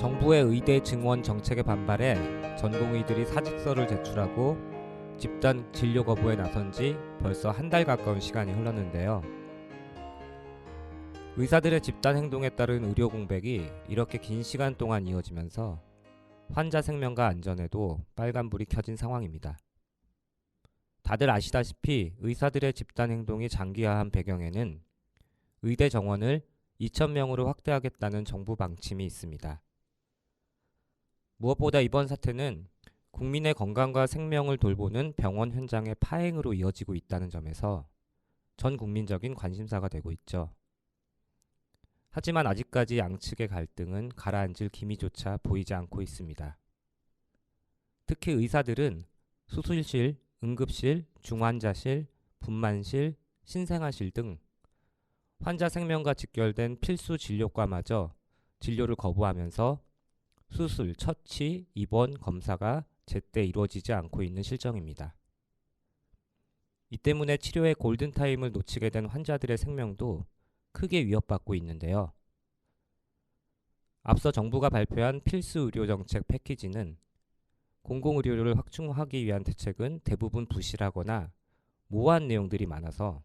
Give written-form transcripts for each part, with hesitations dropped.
정부의 의대 증원 정책에 반발해 전공의들이 사직서를 제출하고 집단 진료 거부에 나선 지 벌써 한 달 가까운 시간이 흘렀는데요. 의사들의 집단 행동에 따른 의료 공백이 이렇게 긴 시간 동안 이어지면서 환자 생명과 안전에도 빨간불이 켜진 상황입니다. 다들 아시다시피 의사들의 집단 행동이 장기화한 배경에는 의대 정원을 2,000명으로 확대하겠다는 정부 방침이 있습니다. 무엇보다 이번 사태는 국민의 건강과 생명을 돌보는 병원 현장의 파행으로 이어지고 있다는 점에서 전 국민적인 관심사가 되고 있죠. 하지만 아직까지 양측의 갈등은 가라앉을 기미조차 보이지 않고 있습니다. 특히 의사들은 수술실, 응급실, 중환자실, 분만실, 신생아실 등 환자 생명과 직결된 필수 진료과마저 진료를 거부하면서 수술, 처치, 입원, 검사가 제때 이루어지지 않고 있는 실정입니다. 이 때문에 치료의 골든타임을 놓치게 된 환자들의 생명도 크게 위협받고 있는데요. 앞서 정부가 발표한 필수 의료 정책 패키지는 공공의료를 확충하기 위한 대책은 대부분 부실하거나 모호한 내용들이 많아서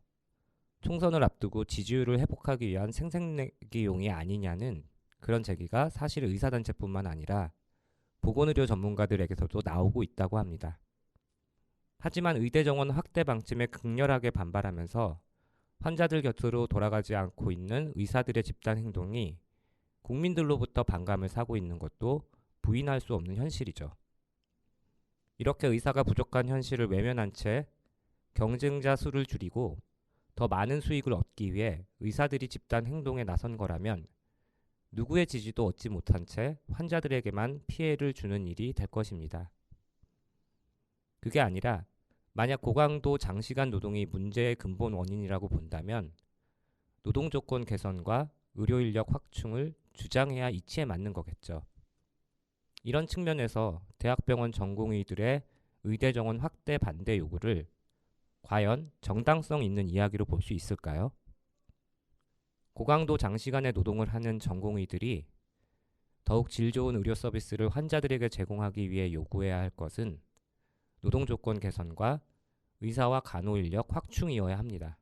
총선을 앞두고 지지율을 회복하기 위한 생색내기용이 아니냐는 그런 제기가 사실 의사단체뿐만 아니라 보건의료 전문가들에게서도 나오고 있다고 합니다. 하지만 의대 정원 확대 방침에 극렬하게 반발하면서 환자들 곁으로 돌아가지 않고 있는 의사들의 집단 행동이 국민들로부터 반감을 사고 있는 것도 부인할 수 없는 현실이죠. 이렇게 의사가 부족한 현실을 외면한 채 경쟁자 수를 줄이고 더 많은 수익을 얻기 위해 의사들이 집단 행동에 나선 거라면 누구의 지지도 얻지 못한 채 환자들에게만 피해를 주는 일이 될 것입니다. 그게 아니라 만약 고강도 장시간 노동이 문제의 근본 원인이라고 본다면 노동 조건 개선과 의료 인력 확충을 주장해야 이치에 맞는 거겠죠. 이런 측면에서 대학병원 전공의들의 의대 정원 확대 반대 요구를 과연 정당성 있는 이야기로 볼 수 있을까요? 고강도 장시간의 노동을 하는 전공의들이 더욱 질 좋은 의료 서비스를 환자들에게 제공하기 위해 요구해야 할 것은 노동 조건 개선과 의사와 간호 인력 확충이어야 합니다.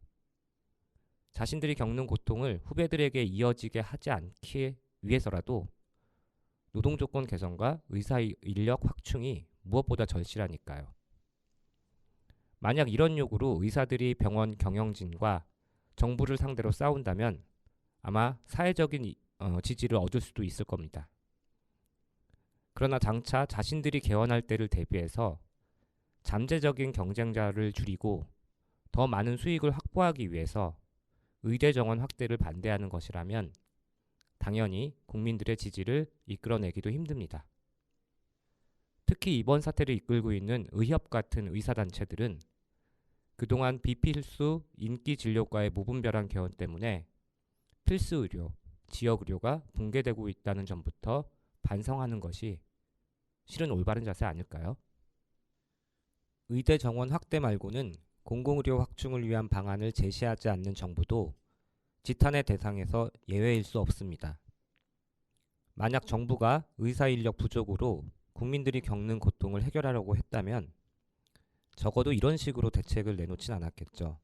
자신들이 겪는 고통을 후배들에게 이어지게 하지 않기 위해서라도 노동 조건 개선과 의사 인력 확충이 무엇보다 절실하니까요. 만약 이런 요구로 의사들이 병원 경영진과 정부를 상대로 싸운다면 아마 사회적인 지지를 얻을 수도 있을 겁니다. 그러나 장차 자신들이 개원할 때를 대비해서 잠재적인 경쟁자를 줄이고 더 많은 수익을 확보하기 위해서 의대 정원 확대를 반대하는 것이라면 당연히 국민들의 지지를 이끌어내기도 힘듭니다. 특히 이번 사태를 이끌고 있는 의협 같은 의사단체들은 그동안 비필수 인기 진료과의 무분별한 개원 때문에 필수 의료, 지역 의료가 붕괴되고 있다는 점부터 반성하는 것이 실은 올바른 자세 아닐까요? 의대 정원 확대 말고는 공공의료 확충을 위한 방안을 제시하지 않는 정부도 지탄의 대상에서 예외일 수 없습니다. 만약 정부가 의사 인력 부족으로 국민들이 겪는 고통을 해결하려고 했다면 적어도 이런 식으로 대책을 내놓진 않았겠죠.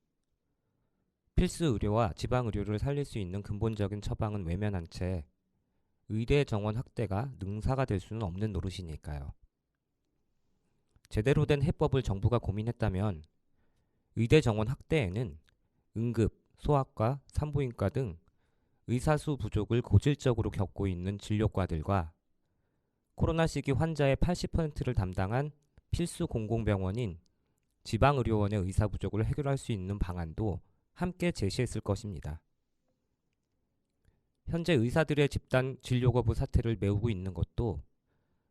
필수 의료와 지방 의료를 살릴 수 있는 근본적인 처방은 외면한 채 의대 정원 확대가 능사가 될 수는 없는 노릇이니까요. 제대로 된 해법을 정부가 고민했다면 의대 정원 확대에는 응급, 소아과, 산부인과 등 의사 수 부족을 고질적으로 겪고 있는 진료과들과 코로나 시기 환자의 80%를 담당한 필수 공공병원인 지방의료원의 의사 부족을 해결할 수 있는 방안도 함께 제시했을 것입니다. 현재 의사들의 집단 진료 거부 사태를 메우고 있는 것도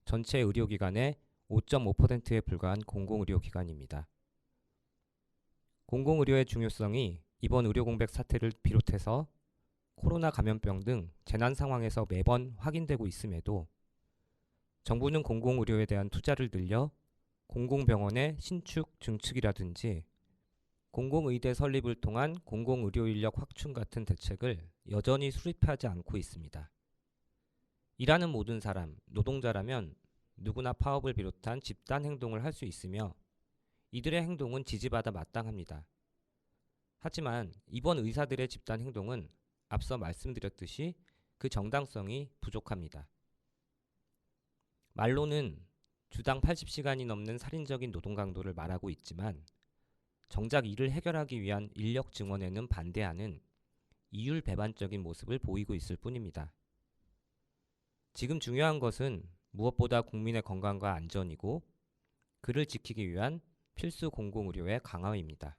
전체 의료기관의 5.5%에 불과한 공공의료기관입니다. 공공의료의 중요성이 이번 의료 공백 사태를 비롯해서 코로나 감염병 등 재난 상황에서 매번 확인되고 있음에도 정부는 공공의료에 대한 투자를 늘려 공공병원의 신축, 증축이라든지 공공의대 설립을 통한 공공의료 인력 확충 같은 대책을 여전히 수립하지 않고 있습니다. 일하는 모든 사람, 노동자라면 누구나 파업을 비롯한 집단 행동을 할 수 있으며 이들의 행동은 지지받아 마땅합니다. 하지만 이번 의사들의 집단 행동은 앞서 말씀드렸듯이 그 정당성이 부족합니다. 말로는 주당 80시간이 넘는 살인적인 노동 강도를 말하고 있지만 정작 이를 해결하기 위한 인력 증원에는 반대하는 이율 배반적인 모습을 보이고 있을 뿐입니다. 지금 중요한 것은 무엇보다 국민의 건강과 안전이고 그를 지키기 위한 필수 공공의료의 강화입니다.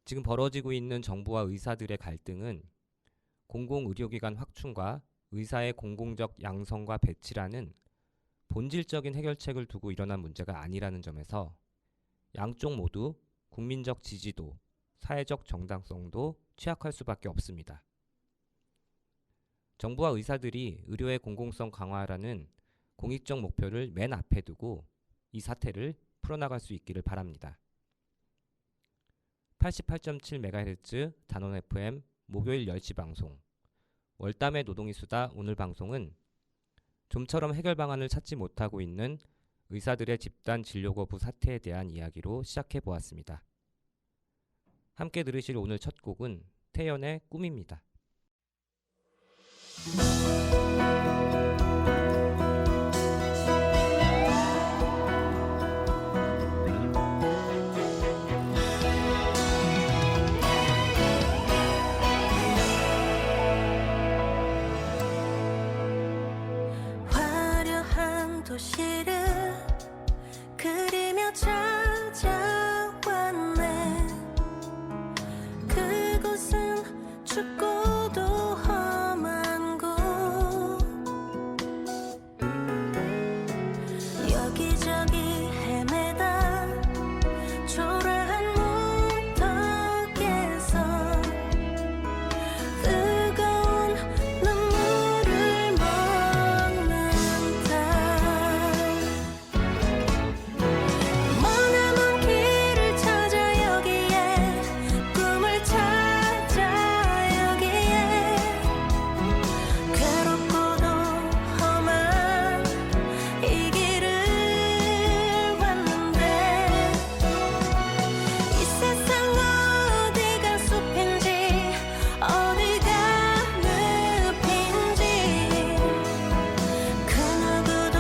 지금 벌어지고 있는 정부와 의사들의 갈등은 공공의료기관 확충과 의사의 공공적 양성과 배치라는 본질적인 해결책을 두고 일어난 문제가 아니라는 점에서 양쪽 모두 국민적 지지도, 사회적 정당성도 취약할 수밖에 없습니다. 정부와 의사들이 의료의 공공성 강화라는 공익적 목표를 맨 앞에 두고 이 사태를 풀어나갈 수 있기를 바랍니다. 88.7MHz 단원 FM 목요일 10시 방송 월담의 노동이 수다 오늘 방송은 좀처럼 해결 방안을 찾지 못하고 있는 의사들의 집단 진료 거부 사태에 대한 이야기로 시작해 보았습니다. 함께 들으실 오늘 첫 곡은 태연의 꿈입니다. 화려한 도시를 그리며 찾아왔네. 그곳은 춥고도 험한 곳. 여기저기 헤매다 초라한 문턱에서 뜨거운 눈물을 먹는다. 머나먼 길을 찾아 여기에 꿈을 찾아 여기에 괴롭고도 험한 이 길을 왔는데 이 세상 어디가 숲인지 어디가 늪인지 그 누구도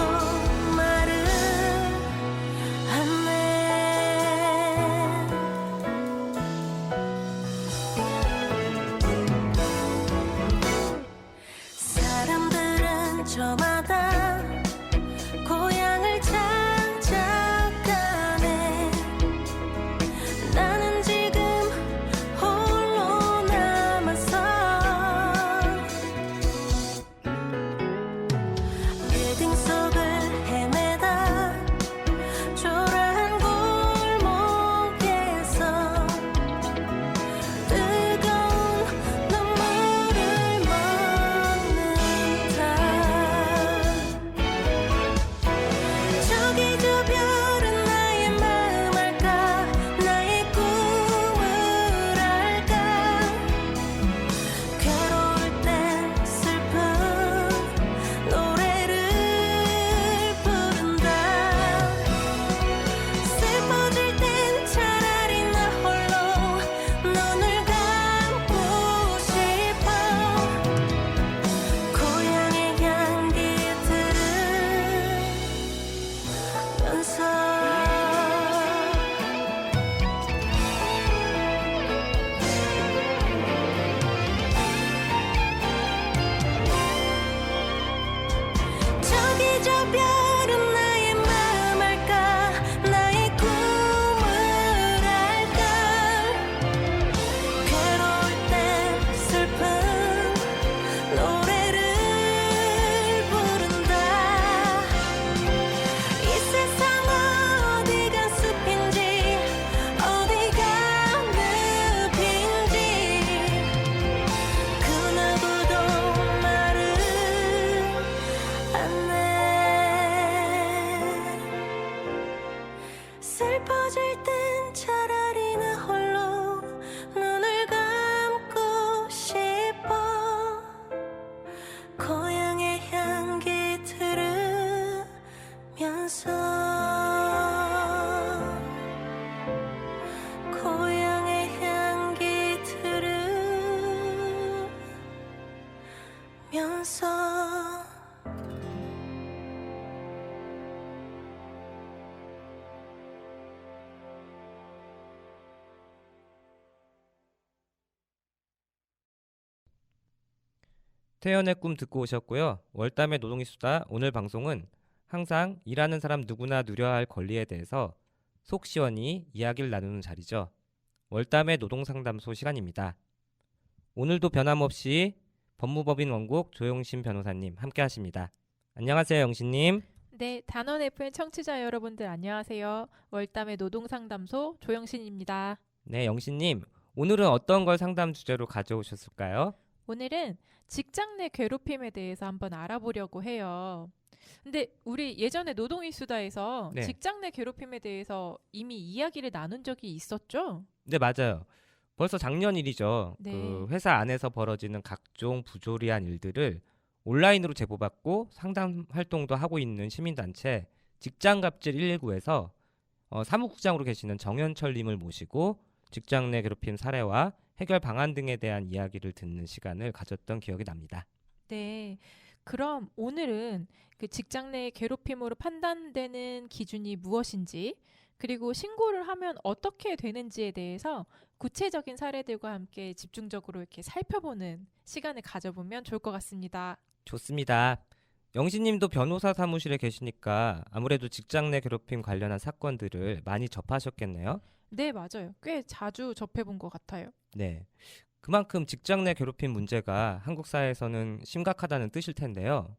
말을 안해. 사람들은 저마다 고향을 찾아가네. 나는 지금 홀로 남아서 빌딩 속을 헤매다 초라한 골목에서 뜨거운 눈물을 먹는다. 살면서 태연의 꿈 듣고 오셨고요. 월담의 노동이 수다. 오늘 방송은 항상 일하는 사람 누구나 누려야 할 권리에 대해서 속 시원히 이야기를 나누는 자리죠. 월담의 노동상담소 시간입니다. 오늘도 변함없이 법무법인 원국 조용신 변호사님 함께 하십니다. 안녕하세요, 영신님. 네, 단원 FM 청취자 여러분들 안녕하세요. 월담의 노동상담소 조영신입니다. 네, 영신님. 오늘은 어떤 걸 상담 주제로 가져오셨을까요? 오늘은 직장 내 괴롭힘에 대해서 한번 알아보려고 해요. 근데 우리 예전에 노동이수다에서 네. 직장 내 괴롭힘에 대해서 이미 이야기를 나눈 적이 있었죠? 네, 맞아요. 벌써 작년 일이죠. 네. 그 회사 안에서 벌어지는 각종 부조리한 일들을 온라인으로 제보받고 상담 활동도 하고 있는 시민단체 직장갑질 119에서 사무국장으로 계시는 정현철님을 모시고 직장 내 괴롭힘 사례와 해결 방안 등에 대한 이야기를 듣는 시간을 가졌던 기억이 납니다. 네. 그럼 오늘은 그 직장 내 괴롭힘으로 판단되는 기준이 무엇인지, 그리고 신고를 하면 어떻게 되는지에 대해서 구체적인 사례들과 함께 집중적으로 이렇게 살펴보는 시간을 가져보면 좋을 것 같습니다. 좋습니다. 영신님도 변호사 사무실에 계시니까 아무래도 직장 내 괴롭힘 관련한 사건들을 많이 접하셨겠네요. 네, 맞아요. 꽤 자주 접해본 것 같아요. 네. 그만큼 직장 내 괴롭힘 문제가 한국 사회에서는 심각하다는 뜻일 텐데요.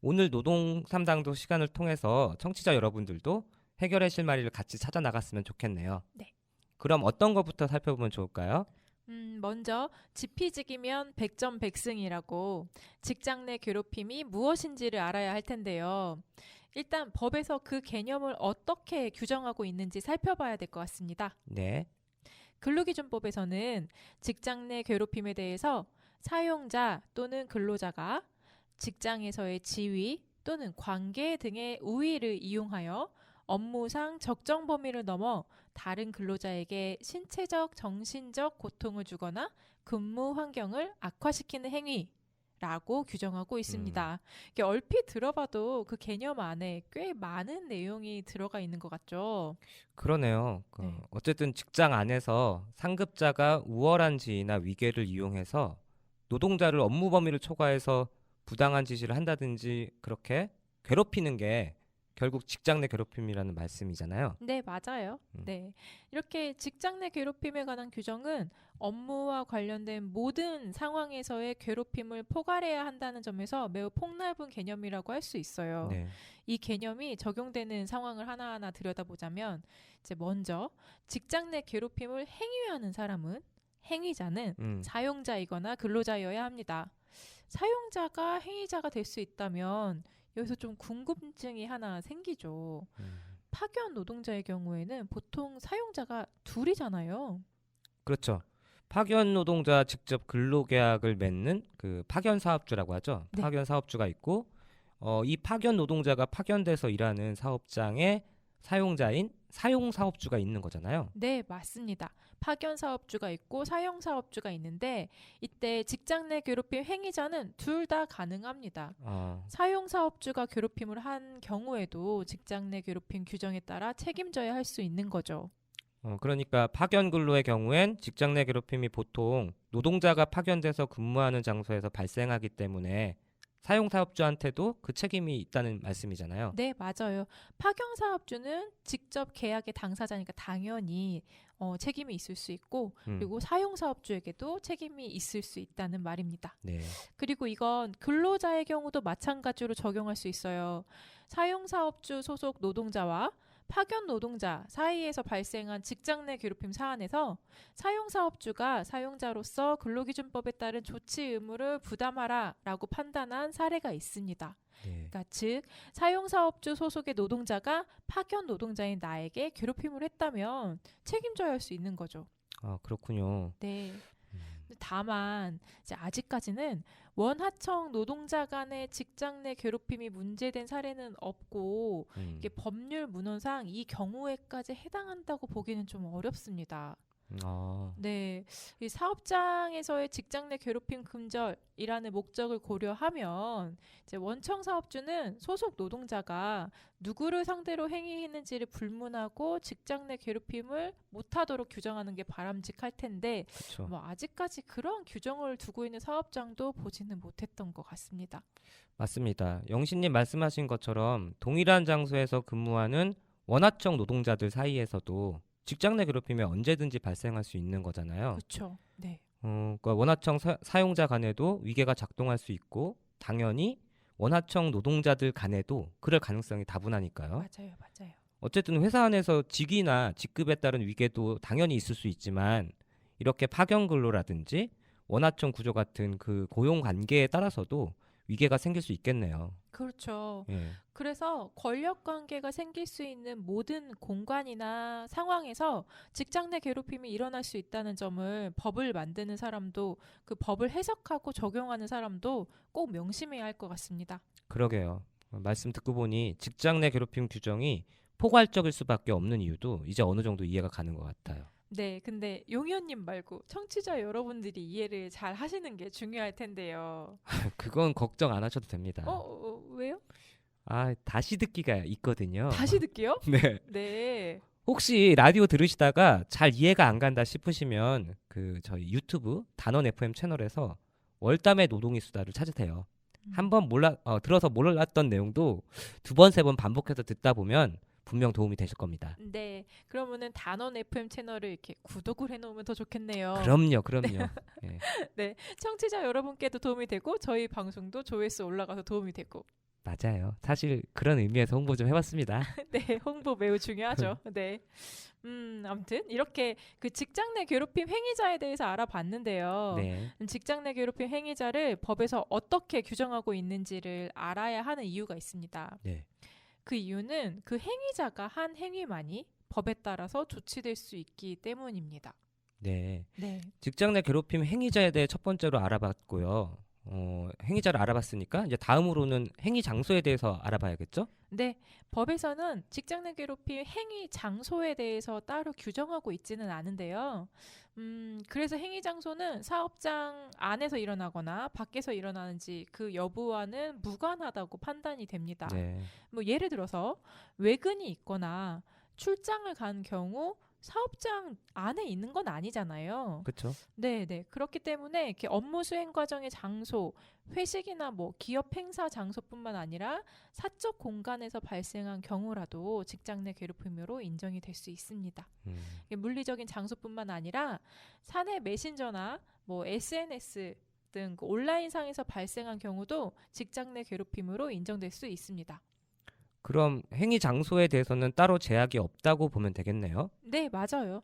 오늘 노동 상담소 시간을 통해서 청취자 여러분들도 해결의 실마리를 같이 찾아 나갔으면 좋겠네요. 네. 그럼 어떤 것부터 살펴보면 좋을까요? 먼저 지피지기면 백전백승이라고 직장 내 괴롭힘이 무엇인지를 알아야 할 텐데요. 일단 법에서 그 개념을 어떻게 규정하고 있는지 살펴봐야 될 것 같습니다. 네. 근로기준법에서는 직장 내 괴롭힘에 대해서 사용자 또는 근로자가 직장에서의 지위 또는 관계 등의 우위를 이용하여 업무상 적정 범위를 넘어 다른 근로자에게 신체적, 정신적 고통을 주거나 근무 환경을 악화시키는 행위라고 규정하고 있습니다. 이게 얼핏 들어봐도 그 개념 안에 꽤 많은 내용이 들어가 있는 것 같죠? 그러네요. 네. 어쨌든 직장 안에서 상급자가 우월한 지위나 위계를 이용해서 노동자를 업무 범위를 초과해서 부당한 지시를 한다든지 그렇게 괴롭히는 게 결국 직장 내 괴롭힘이라는 말씀이잖아요. 네, 맞아요. 네. 이렇게 직장 내 괴롭힘에 관한 규정은 업무와 관련된 모든 상황에서의 괴롭힘을 포괄해야 한다는 점에서 매우 폭넓은 개념이라고 할 수 있어요. 네. 이 개념이 적용되는 상황을 하나하나 들여다보자면 이제 먼저 직장 내 괴롭힘을 행위하는 사람은 행위자는 사용자이거나 근로자여야 합니다. 사용자가 행위자가 될 수 있다면 여기서 좀 궁금증이 하나 생기죠. 파견 노동자의 경우에는 보통 사용자가 둘이잖아요. 그렇죠. 파견 노동자 직접 근로계약을 맺는 그 파견 사업주라고 하죠. 네. 파견 사업주가 있고 이 파견 노동자가 파견돼서 일하는 사업장의 사용자인 사용 사업주가 있는 거잖아요. 네, 맞습니다. 파견 사업주가 있고 사용 사업주가 있는데 이때 직장 내 괴롭힘 행위자는 둘 다 가능합니다. 사용 사업주가 괴롭힘을 한 경우에도 직장 내 괴롭힘 규정에 따라 책임져야 할 수 있는 거죠. 그러니까 파견 근로의 경우엔 직장 내 괴롭힘이 보통 노동자가 파견돼서 근무하는 장소에서 발생하기 때문에 사용 사업주한테도 그 책임이 있다는 말씀이잖아요. 네, 맞아요. 파견 사업주는 직접 계약의 당사자니까 당연히 책임이 있을 수 있고 그리고 사용 사업주에게도 책임이 있을 수 있다는 말입니다. 네. 그리고 이건 근로자의 경우도 마찬가지로 적용할 수 있어요. 사용 사업주 소속 노동자와 파견 노동자 사이에서 발생한 직장 내 괴롭힘 사안에서 사용 사업주가 사용자로서 근로기준법에 따른 조치 의무를 부담하라라고 판단한 사례가 있습니다. 네. 그러니까 즉 사용 사업주 소속의 노동자가 파견 노동자인 나에게 괴롭힘을 했다면 책임져야 할 수 있는 거죠. 아, 그렇군요. 네. 다만 이제 아직까지는 원하청 노동자 간의 직장 내 괴롭힘이 문제된 사례는 없고 이게 법률 문헌상 이 경우에까지 해당한다고 보기는 좀 어렵습니다. 네, 이 사업장에서의 직장 내 괴롭힘 금절이라는 목적을 고려하면 이제 원청 사업주는 소속 노동자가 누구를 상대로 행위했는지를 불문하고 직장 내 괴롭힘을 못하도록 규정하는 게 바람직할 텐데 그렇죠. 뭐 아직까지 그런 규정을 두고 있는 사업장도 보지는 못했던 것 같습니다. 맞습니다. 영신님 말씀하신 것처럼 동일한 장소에서 근무하는 원하청 노동자들 사이에서도 직장 내 괴롭힘이 언제든지 발생할 수 있는 거잖아요. 그렇죠. 네, 그러니까 원하청 사용자 간에도 위계가 작동할 수 있고 당연히 원하청 노동자들 간에도 그럴 가능성이 다분하니까요. 맞아요, 맞아요. 어쨌든 회사 안에서 직위나 직급에 따른 위계도 당연히 있을 수 있지만 이렇게 파견 근로라든지 원하청 구조 같은 그 고용 관계에 따라서도 위계가 생길 수 있겠네요. 그렇죠. 예. 그래서 권력 관계가 생길 수 있는 모든 공간이나 상황에서 직장 내 괴롭힘이 일어날 수 있다는 점을 법을 만드는 사람도 그 법을 해석하고 적용하는 사람도 꼭 명심해야 할 것 같습니다. 그러게요. 말씀 듣고 보니 직장 내 괴롭힘 규정이 포괄적일 수밖에 없는 이유도 이제 어느 정도 이해가 가는 것 같아요. 네, 근데 용현님 말고 청취자 여러분들이 이해를 잘 하시는 게 중요할 텐데요. 그건 걱정 안 하셔도 됩니다. 왜요? 다시 듣기가 있거든요. 다시 듣게요? 네. 네. 혹시 라디오 들으시다가 잘 이해가 안 간다 싶으시면 그 저희 유튜브 단원 FM 채널에서 월담의 노동의 수다를 찾으세요. 한번 들어서 몰랐던 내용도 두 번, 세 번 반복해서 듣다 보면 분명 도움이 되실 겁니다. 네, 그러면은 단원 FM 채널을 이렇게 구독을 해놓으면 더 좋겠네요. 그럼요. 예. 네, 청취자 여러분께도 도움이 되고 저희 방송도 조회수 올라가서 도움이 되고. 맞아요. 사실 그런 의미에서 홍보 좀 해봤습니다. 네, 홍보 매우 중요하죠. 네. 아무튼 이렇게 그 직장 내 괴롭힘 행위자에 대해서 알아봤는데요. 네. 직장 내 괴롭힘 행위자를 법에서 어떻게 규정하고 있는지를 알아야 하는 이유가 있습니다. 네. 그 이유는 그 행위자가 한 행위만이 법에 따라서 조치될 수 있기 때문입니다. 네. 네. 직장 내 괴롭힘 행위자에 대해 첫 번째로 알아봤고요. 행위자를 알아봤으니까 이제 다음으로는 행위 장소에 대해서 알아봐야겠죠? 네, 법에서는 직장 내 괴롭힘 행위 장소에 대해서 따로 규정하고 있지는 않은데요. 그래서 행위 장소는 사업장 안에서 일어나거나 밖에서 일어나는지 그 여부와는 무관하다고 판단이 됩니다. 네. 뭐 예를 들어서 외근이 있거나 출장을 간 경우 사업장 안에 있는 건 아니잖아요. 그렇죠. 네. 그렇기 때문에 이렇게 업무 수행 과정의 장소, 회식이나 뭐 기업 행사 장소뿐만 아니라 사적 공간에서 발생한 경우라도 직장 내 괴롭힘으로 인정이 될 수 있습니다. 이게 물리적인 장소뿐만 아니라 사내 메신저나 뭐 SNS 등 그 온라인상에서 발생한 경우도 직장 내 괴롭힘으로 인정될 수 있습니다. 그럼 행위 장소에 대해서는 따로 제약이 없다고 보면 되겠네요. 네, 맞아요.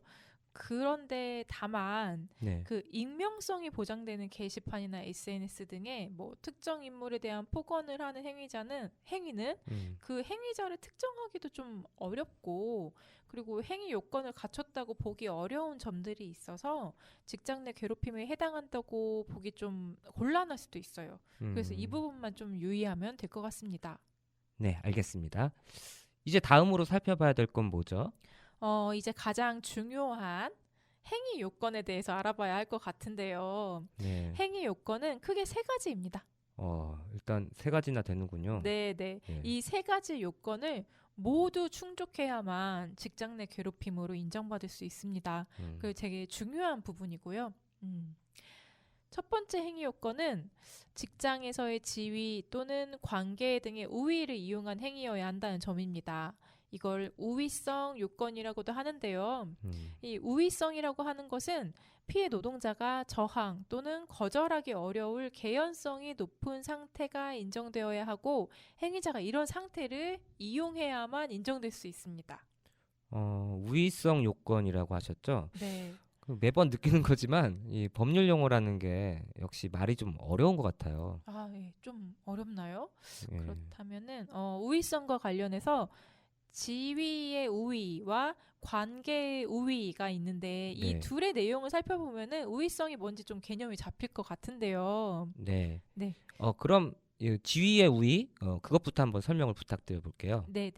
그런데 다만 네. 그 익명성이 보장되는 게시판이나 SNS 등의 뭐 특정 인물에 대한 폭언을 하는 행위는 그 행위자를 특정하기도 좀 어렵고 그리고 행위 요건을 갖췄다고 보기 어려운 점들이 있어서 직장 내 괴롭힘에 해당한다고 보기 좀 곤란할 수도 있어요. 그래서 이 부분만 좀 유의하면 될 것 같습니다. 네, 알겠습니다. 이제 다음으로 살펴봐야 될 건 뭐죠? 이제 가장 중요한 행위 요건에 대해서 알아봐야 할 것 같은데요. 네. 행위 요건은 크게 세 가지입니다. 일단 세 가지나 되는군요. 네. 네. 이 세 가지 요건을 모두 충족해야만 직장 내 괴롭힘으로 인정받을 수 있습니다. 그 되게 중요한 부분이고요. 첫 번째 행위 요건은 직장에서의 지위 또는 관계 등의 우위를 이용한 행위여야 한다는 점입니다. 이걸 우위성 요건이라고도 하는데요. 이 우위성이라고 하는 것은 피해 노동자가 저항 또는 거절하기 어려울 개연성이 높은 상태가 인정되어야 하고 행위자가 이런 상태를 이용해야만 인정될 수 있습니다. 우위성 요건이라고 하셨죠? 네. 매번 느끼는 거지만 이 법률 용어라는 게 역시 말이 좀 어려운 것 같아요. 예, 좀 어렵나요? 예. 그렇다면은 우위성과 관련해서 지위의 우위와 관계의 우위가 있는데 이 네. 둘의 내용을 살펴보면은 우위성이 뭔지 좀 개념이 잡힐 것 같은데요. 네. 네. 그럼 이 지위의 우위 그것부터 한번 설명을 부탁드려 볼게요. 네.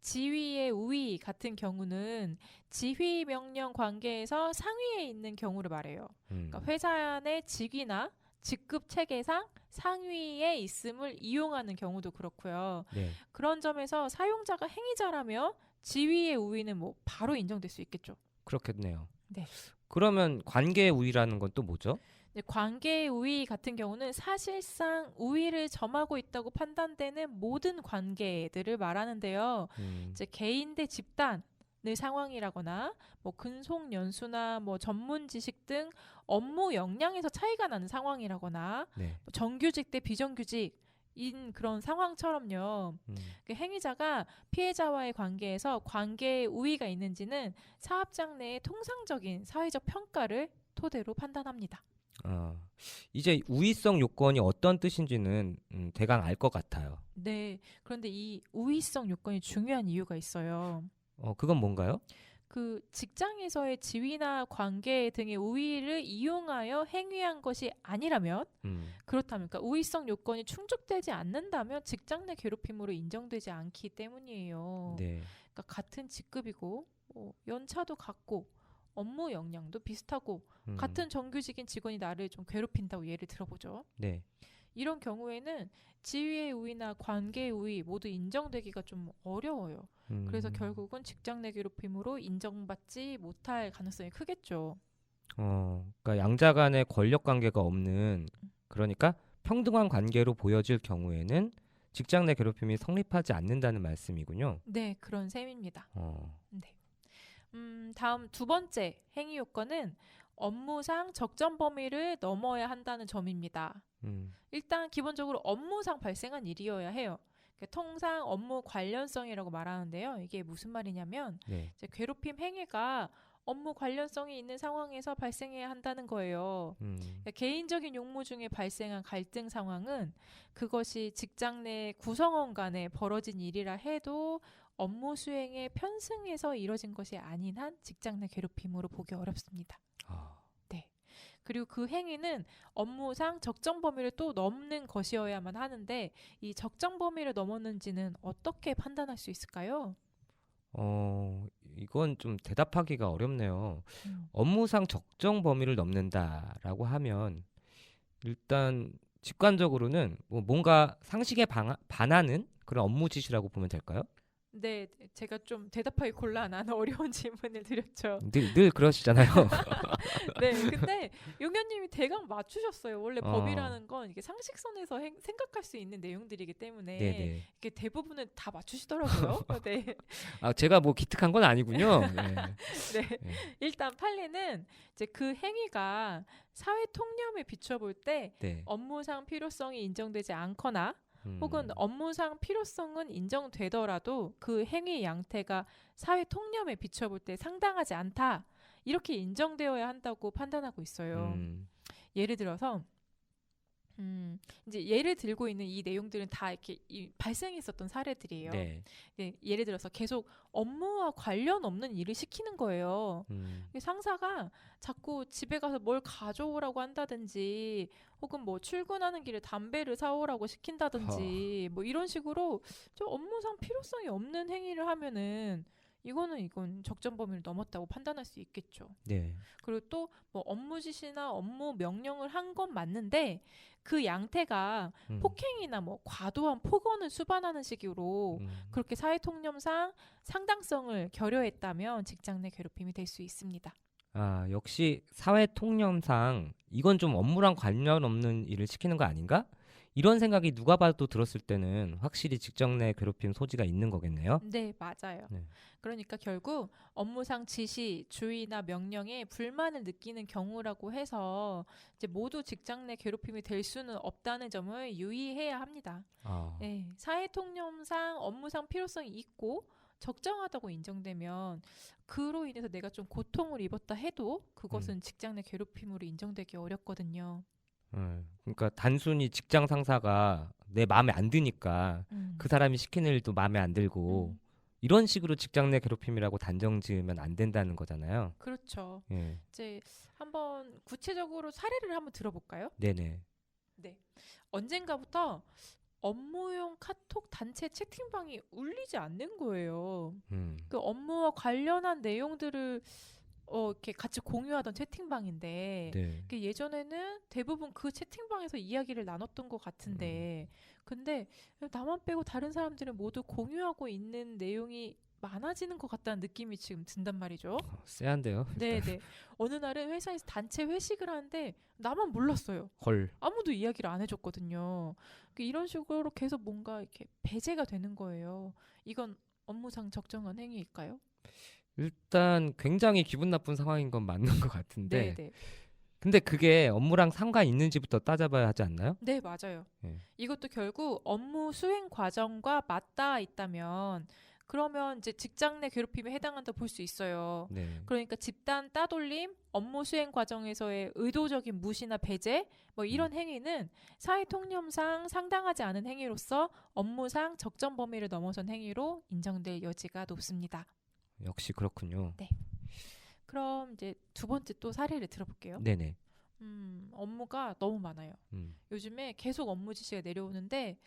지위의 우위 같은 경우는 지휘 명령 관계에서 상위에 있는 경우를 말해요. 그러니까 회사 내 직위나 직급 체계상 상위에 있음을 이용하는 경우도 그렇고요. 네. 그런 점에서 사용자가 행위자라면 지위의 우위는 뭐 바로 인정될 수 있겠죠. 그렇겠네요. 네. 그러면 관계의 우위라는 건 또 뭐죠? 이제 관계의 우위 같은 경우는 사실상 우위를 점하고 있다고 판단되는 모든 관계들을 말하는데요. 이제 개인 대 집단의 상황이라거나 뭐 근속 연수나 뭐 전문 지식 등 업무 역량에서 차이가 나는 상황이라거나 네. 뭐 정규직 대 비정규직인 그런 상황처럼요. 그 행위자가 피해자와의 관계에서 관계의 우위가 있는지는 사업장 내의 통상적인 사회적 평가를 토대로 판단합니다. 이제 우위성 요건이 어떤 뜻인지는 대강 알 것 같아요. 네. 그런데 이 우위성 요건이 중요한 이유가 있어요. 그건 뭔가요? 그 직장에서의 지위나 관계 등의 우위를 이용하여 행위한 것이 아니라면 그렇다면 그러니까 우위성 요건이 충족되지 않는다면 직장 내 괴롭힘으로 인정되지 않기 때문이에요. 네. 그러니까 같은 직급이고 연차도 같고 업무 역량도 비슷하고 같은 정규직인 직원이 나를 좀 괴롭힌다고 예를 들어보죠. 네. 이런 경우에는 지위의 우위나 관계의 우위 모두 인정되기가 좀 어려워요. 그래서 결국은 직장 내 괴롭힘으로 인정받지 못할 가능성이 크겠죠. 그러니까 양자 간의 권력 관계가 없는, 그러니까 평등한 관계로 보여질 경우에는 직장 내 괴롭힘이 성립하지 않는다는 말씀이군요. 네, 그런 셈입니다. 네. 다음 두 번째 행위 요건은 업무상 적정 범위를 넘어야 한다는 점입니다. 일단 기본적으로 업무상 발생한 일이어야 해요. 그러니까 통상 업무 관련성이라고 말하는데요. 이게 무슨 말이냐면 네. 이제 괴롭힘 행위가 업무 관련성이 있는 상황에서 발생해야 한다는 거예요. 그러니까 개인적인 용무 중에 발생한 갈등 상황은 그것이 직장 내 구성원 간에 벌어진 일이라 해도 업무 수행에 편승해서 이뤄진 것이 아닌 한 직장 내 괴롭힘으로 보기 어렵습니다. 네. 그리고 그 행위는 업무상 적정 범위를 또 넘는 것이어야만 하는데 이 적정 범위를 넘었는지는 어떻게 판단할 수 있을까요? 이건 좀 대답하기가 어렵네요. 업무상 적정 범위를 넘는다라고 하면 일단 직관적으로는 뭔가 상식에 반하는 그런 업무 지시라고 보면 될까요? 네, 제가 좀 대답하기 곤란한 어려운 질문을 드렸죠. 늘 그러시잖아요. 네, 근데 용현님이 대강 맞추셨어요. 원래 법이라는 건 이게 상식선에서 생각할 수 있는 내용들이기 때문에 네네. 이게 대부분은 다 맞추시더라고요. 네. 제가 뭐 기특한 건 아니군요. 네. 네. 일단 판례는 이제 그 행위가 사회 통념에 비춰볼 때 네. 업무상 필요성이 인정되지 않거나 혹은 업무상 필요성은 인정되더라도 그 행위 양태가 사회 통념에 비춰볼 때 상당하지 않다. 이렇게 인정되어야 한다고 판단하고 있어요. 예를 들어서 이제 예를 들고 있는 이 내용들은 다 이렇게 발생했었던 사례들이에요. 네. 네, 예를 들어서 계속 업무와 관련 없는 일을 시키는 거예요. 상사가 자꾸 집에 가서 뭘 가져오라고 한다든지 혹은 뭐 출근하는 길에 담배를 사오라고 시킨다든지 뭐 이런 식으로 좀 업무상 필요성이 없는 행위를 하면은 이건 적정 범위를 넘었다고 판단할 수 있겠죠. 네. 그리고 또 뭐 업무 지시나 업무 명령을 한 건 맞는데 그 양태가 폭행이나 뭐 과도한 폭언을 수반하는 식으로 그렇게 사회 통념상 상당성을 결여했다면 직장 내 괴롭힘이 될 수 있습니다. 역시 사회 통념상 이건 좀 업무랑 관련 없는 일을 시키는 거 아닌가? 이런 생각이 누가 봐도 들었을 때는 확실히 직장 내 괴롭힘 소지가 있는 거겠네요. 네, 맞아요. 네. 그러니까 결국 업무상 지시, 주의나 명령에 불만을 느끼는 경우라고 해서 이제 모두 직장 내 괴롭힘이 될 수는 없다는 점을 유의해야 합니다. 네, 사회 통념상 업무상 필요성이 있고 적정하다고 인정되면 그로 인해서 내가 좀 고통을 입었다 해도 그것은 직장 내 괴롭힘으로 인정되기 어렵거든요. 그러니까 단순히 직장 상사가 내 마음에 안 드니까 그 사람이 시키는 일도 마음에 안 들고 이런 식으로 직장 내 괴롭힘이라고 단정 지으면 안 된다는 거잖아요. 그렇죠. 예. 이제 한번 구체적으로 사례를 한번 들어볼까요? 네네. 네. 언젠가부터 업무용 카톡 단체 채팅방이 울리지 않는 거예요. 음. 그 업무와 관련한 내용들을 이렇게 같이 공유하던 채팅방인데 네. 그 예전에는 대부분 그 채팅방에서 이야기를 나눴던 것 같은데 근데 나만 빼고 다른 사람들은 모두 공유하고 있는 내용이 많아지는 것 같다는 느낌이 지금 든단 말이죠. 쎄한데요. 네네. 어느 날은 회사에서 단체 회식을 하는데 나만 몰랐어요. 헐. 아무도 이야기를 안 해줬거든요. 이런 식으로 계속 뭔가 이렇게 배제가 되는 거예요. 이건 업무상 적정한 행위일까요? 일단 굉장히 기분 나쁜 상황인 건 맞는 것 같은데 네네. 근데 그게 업무랑 상관 있는지부터 따져봐야 하지 않나요? 네, 맞아요. 네. 이것도 결국 업무 수행 과정과 맞닿아 있다면 그러면 이제 직장 내 괴롭힘에 해당한다 볼 수 있어요. 네. 그러니까 집단 따돌림, 업무 수행 과정에서의 의도적인 무시나 배제, 뭐 이런 행위는 사회 통념상 상당하지 않은 행위로서 업무상 적정 범위를 넘어선 행위로 인정될 여지가 높습니다. 역시 그렇군요. 그럼 이제 두 번째 또 사례를 들어볼게요. 네네. 업무가 너무 많아요. 요즘에 계속 업무 지시가 내려오는데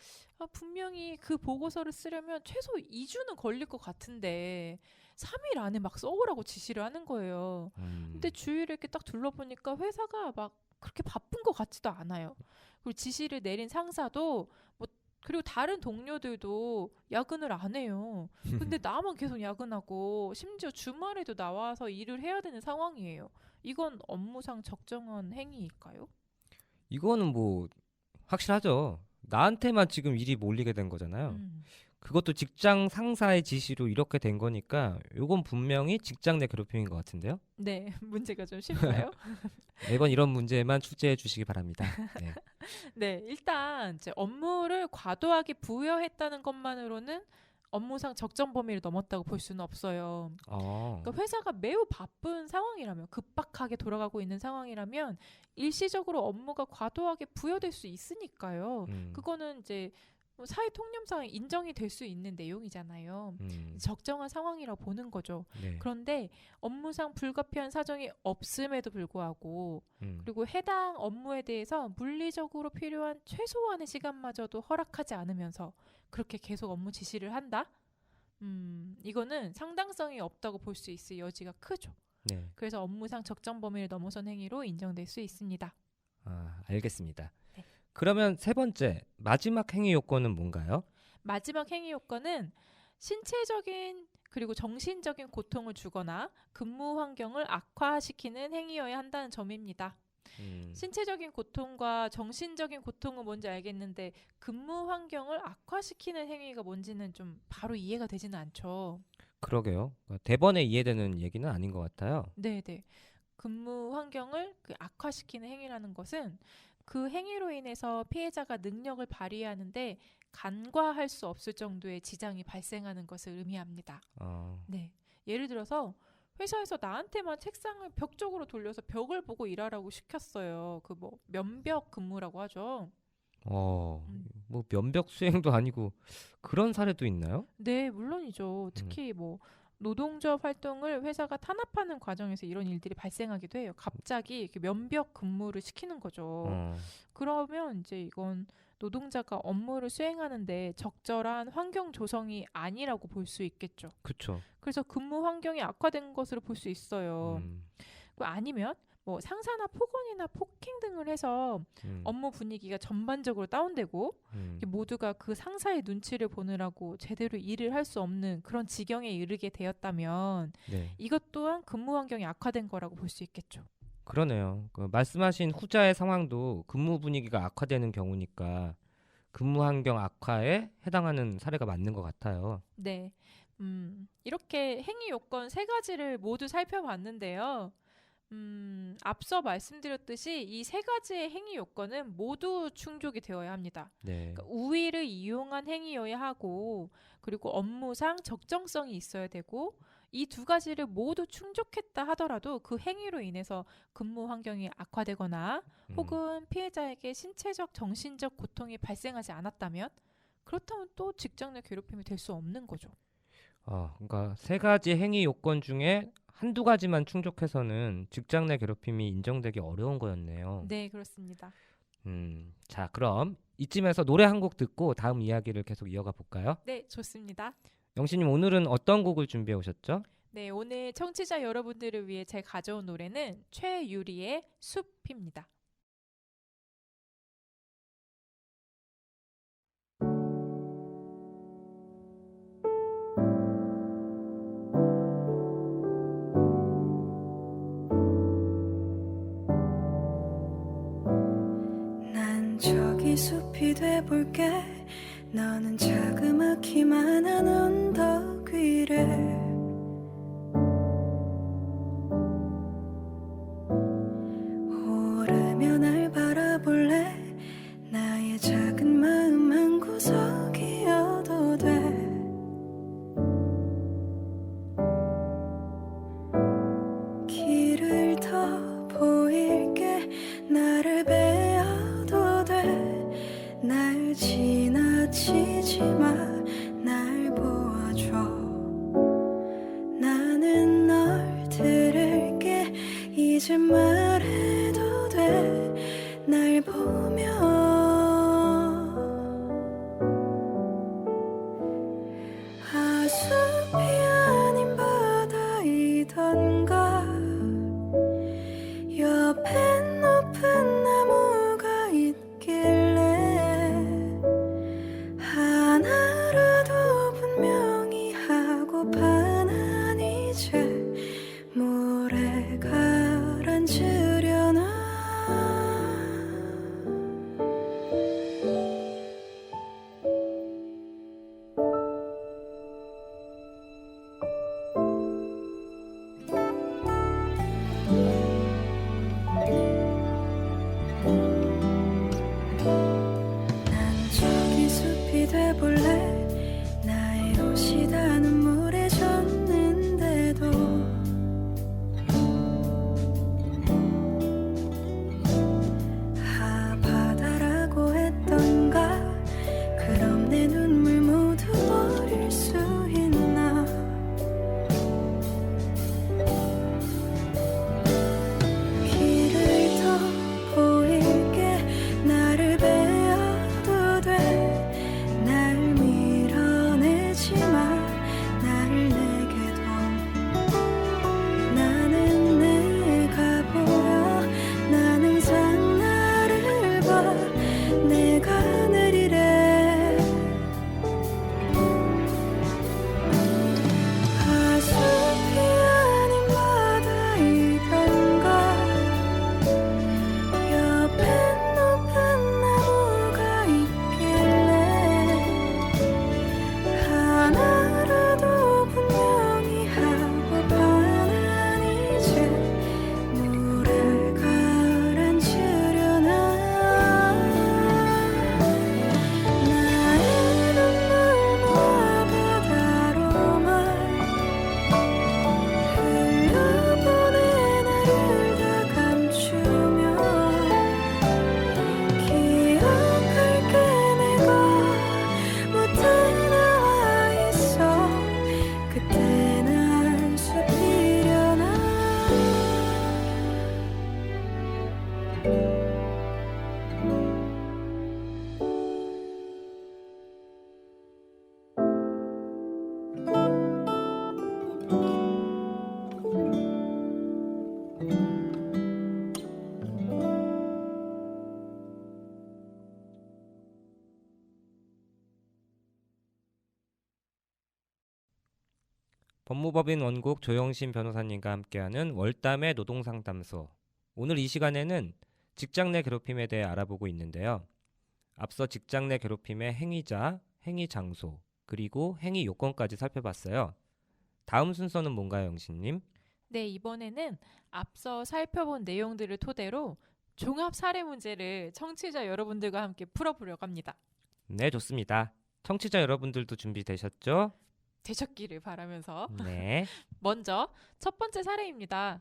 분명히 그 보고서를 쓰려면 최소 2주는 걸릴 것 같은데 3일 안에 막 써오라고 지시를 하는 거예요. 근데 주위를 이렇게 딱 둘러보니까 회사가 막 그렇게 바쁜 것 같지도 않아요. 그리고 지시를 내린 상사도 뭐 그리고 다른 동료들도 야근을 안 해요. 근데 나만 계속 야근하고 심지어 주말에도 나와서 일을 해야 되는 상황이에요. 이건 업무상 적정한 행위일까요? 이거는 뭐 확실하죠. 나한테만 지금 일이 몰리게 된 거잖아요. 그것도 직장 상사의 지시로 이렇게 된 거니까 이건 분명히 직장 내 괴롭힘인 것 같은데요. 네, 문제가 좀 쉽나요? 매번 이런 문제만 출제해 주시기 바랍니다. 네. 네, 일단 이제 업무를 과도하게 부여했다는 것만으로는 업무상 적정 범위를 넘었다고 볼 수는 없어요. 그러니까 회사가 매우 바쁜 상황이라면, 급박하게 돌아가고 있는 상황이라면 일시적으로 업무가 과도하게 부여될 수 있으니까요. 그거는 이제 사회 통념상 인정이 될 수 있는 내용이잖아요. 적정한 상황이라고 보는 거죠. 네. 그런데 업무상 불가피한 사정이 없음에도 불구하고 그리고 해당 업무에 대해서 물리적으로 필요한 최소한의 시간마저도 허락하지 않으면서 그렇게 계속 업무 지시를 한다? 이거는 상당성이 없다고 볼 수 있을 여지가 크죠. 네. 그래서 업무상 적정 범위를 넘어선 행위로 인정될 수 있습니다. 알겠습니다. 네. 그러면 세 번째, 마지막 행위 요건은 뭔가요? 마지막 행위 요건은 신체적인 그리고 정신적인 고통을 주거나 근무 환경을 악화시키는 행위여야 한다는 점입니다. 신체적인 고통과 정신적인 고통은 뭔지 알겠는데 근무 환경을 악화시키는 행위가 뭔지는 좀 바로 이해가 되지는 않죠. 그러게요. 대번에 이해되는 얘기는 아닌 것 같아요. 네네. 근무 환경을 악화시키는 행위라는 것은 그 행위로 인해서 피해자가 능력을 발휘하는데 간과할 수 없을 정도의 지장이 발생하는 것을 의미합니다. 네. 예를 들어서 회사에서 나한테만 책상을 벽 쪽으로 돌려서 벽을 보고 일하라고 시켰어요. 그 뭐 면벽 근무라고 하죠. 뭐 면벽 수행도 아니고 그런 사례도 있나요? 네, 물론이죠. 특히 뭐 노동조합 활동을 회사가 탄압하는 과정에서 이런 일들이 발생하기도 해요. 갑자기 이렇게 면벽 근무를 시키는 거죠. 그러면 이제 이건 노동자가 업무를 수행하는데 적절한 환경 조성이 아니라고 볼 수 있겠죠. 그렇죠. 그래서 근무 환경이 악화된 것으로 볼 수 있어요. 아니면 뭐 상사나 폭언이나 폭행 등을 해서 업무 분위기가 전반적으로 다운되고 모두가 그 상사의 눈치를 보느라고 제대로 일을 할 수 없는 그런 지경에 이르게 되었다면 네. 이것 또한 근무 환경이 악화된 거라고 볼 수 있겠죠. 그러네요. 말씀하신 후자의 상황도 근무 분위기가 악화되는 경우니까 근무 환경 악화에 해당하는 사례가 맞는 것 같아요. 네. 이렇게 행위 요건 세 가지를 모두 살펴봤는데요. 앞서 말씀드렸듯이 이 세 가지의 행위 요건은 모두 충족이 되어야 합니다. 네. 그러니까 우위를 이용한 행위여야 하고 그리고 업무상 적정성이 있어야 되고 이 두 가지를 모두 충족했다 하더라도 그 행위로 인해서 근무 환경이 악화되거나 혹은 피해자에게 신체적, 정신적 고통이 발생하지 않았다면 그렇다면 또 직장 내 괴롭힘이 될 수 없는 거죠. 그러니까 세 가지 행위 요건 중에 한두 가지만 충족해서는 직장 내 괴롭힘이 인정되기 어려운 거였네요. 네, 그렇습니다. 자, 그럼 이쯤에서 노래 한 곡 듣고 다음 이야기를 계속 이어가 볼까요? 네, 좋습니다. 영신님 오늘은 어떤 곡을 준비해 오셨죠? 네, 오늘 청취자 여러분들을 위해 제가 가져온 노래는 최유리의 숲입니다. 난 저기 숲이 돼볼게. 너는 자그맣기만 한 언덕 위를 오르며 날 바라볼래. 나의 작은 마음 한 구석이어도 돼. 길을 더 보일게. 나를 베어도 돼. 날 지나치지 마. 날 보아줘. 나는 널 들을게. 이제 말해도 돼. 날 보며 아, 숲이 아닌 바다이던가. 옆엔 높은 나무가 있길래 하나라도 분명히 하고파. 난 이제 모래 가라앉으려나. 난 저기 숲이 돼볼래. 나의 옷이 다 눈물에 젖는데도 바다라고 했던가. 그럼 내 눈물 모두 버릴 수 있나. 길을 더 보일게. 나를 베어도 돼. 날 밀어내지 마. 나를 내게 둬. 나는 내가 보여. 난 항상 나를 봐. 내가 느리래. 아, 숲이 아닌 바다이던가. 옆엔 높은 나무가 있길래 하나라도 분명히 하고파. 난 이제 물을 가라앉으려나. 나의 눈물 모아 바다로만 흘려보내. 나를 다 감추며 기억할게. 내가 못해 나와 있어. 그때 난 숲이려나. 법무법인 원국 조영신 변호사님과 함께하는 월담의 노동상담소. 오늘 이 시간에는 직장 내 괴롭힘에 대해 알아보고 있는데요. 앞서 직장 내 괴롭힘의 행위자, 행위 장소, 그리고 행위 요건까지 살펴봤어요. 다음 순서는 뭔가요, 영신님? 네, 이번에는 앞서 살펴본 내용들을 토대로 종합 사례 문제를 청취자 여러분들과 함께 풀어보려고 합니다. 네, 좋습니다. 청취자 여러분들도 준비되셨죠? 되셨기를 바라면서 네. 먼저 첫 번째 사례입니다.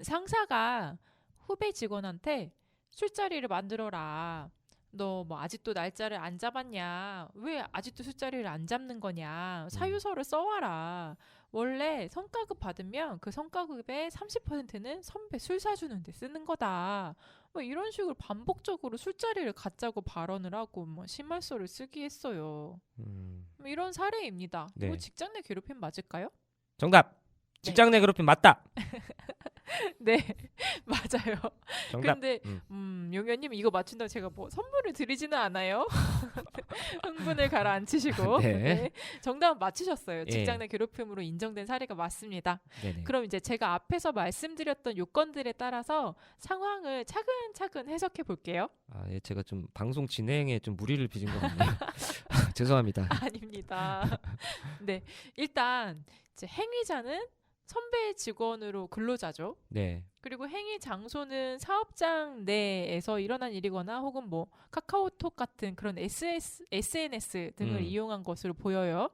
상사가 후배 직원한테 술자리를 만들어라. 너 뭐 아직도 날짜를 안 잡았냐? 왜 아직도 술자리를 안 잡는 거냐? 사유서를 써와라. 원래 성과급 받으면 그 성과급의 30%는 선배 술 사주는 데 쓰는 거다. 뭐 이런 식으로 반복적으로 술자리를 갖자고 발언을 하고 뭐 심할서를 쓰기 했어요. 뭐 이런 사례입니다. 네. 이거 직장 내 괴롭힘 맞을까요? 정답. 직장 내 괴롭힘 맞다. 네, 맞아요. 정답. 근데 용현님 이거 맞춘다고 제가 뭐 선물을 드리지는 않아요. 흥분을 가라앉히시고 네. 정답은 맞추셨어요. 예. 직장 내 괴롭힘으로 인정된 사례가 맞습니다. 네네. 그럼 이제 제가 앞에서 말씀드렸던 요건들에 따라서 상황을 차근차근 해석해 볼게요. 아, 예, 제가 좀 방송 진행에 좀 무리를 빚은 것 같네요. 죄송합니다. 아닙니다. 네, 일단 이제 행위자는 선배 직원으로 근로자죠. 네. 그리고 행위 장소는 사업장 내에서 일어난 일이거나 혹은 뭐 카카오톡 같은 그런 SNS 등을 이용한 것으로 보여요.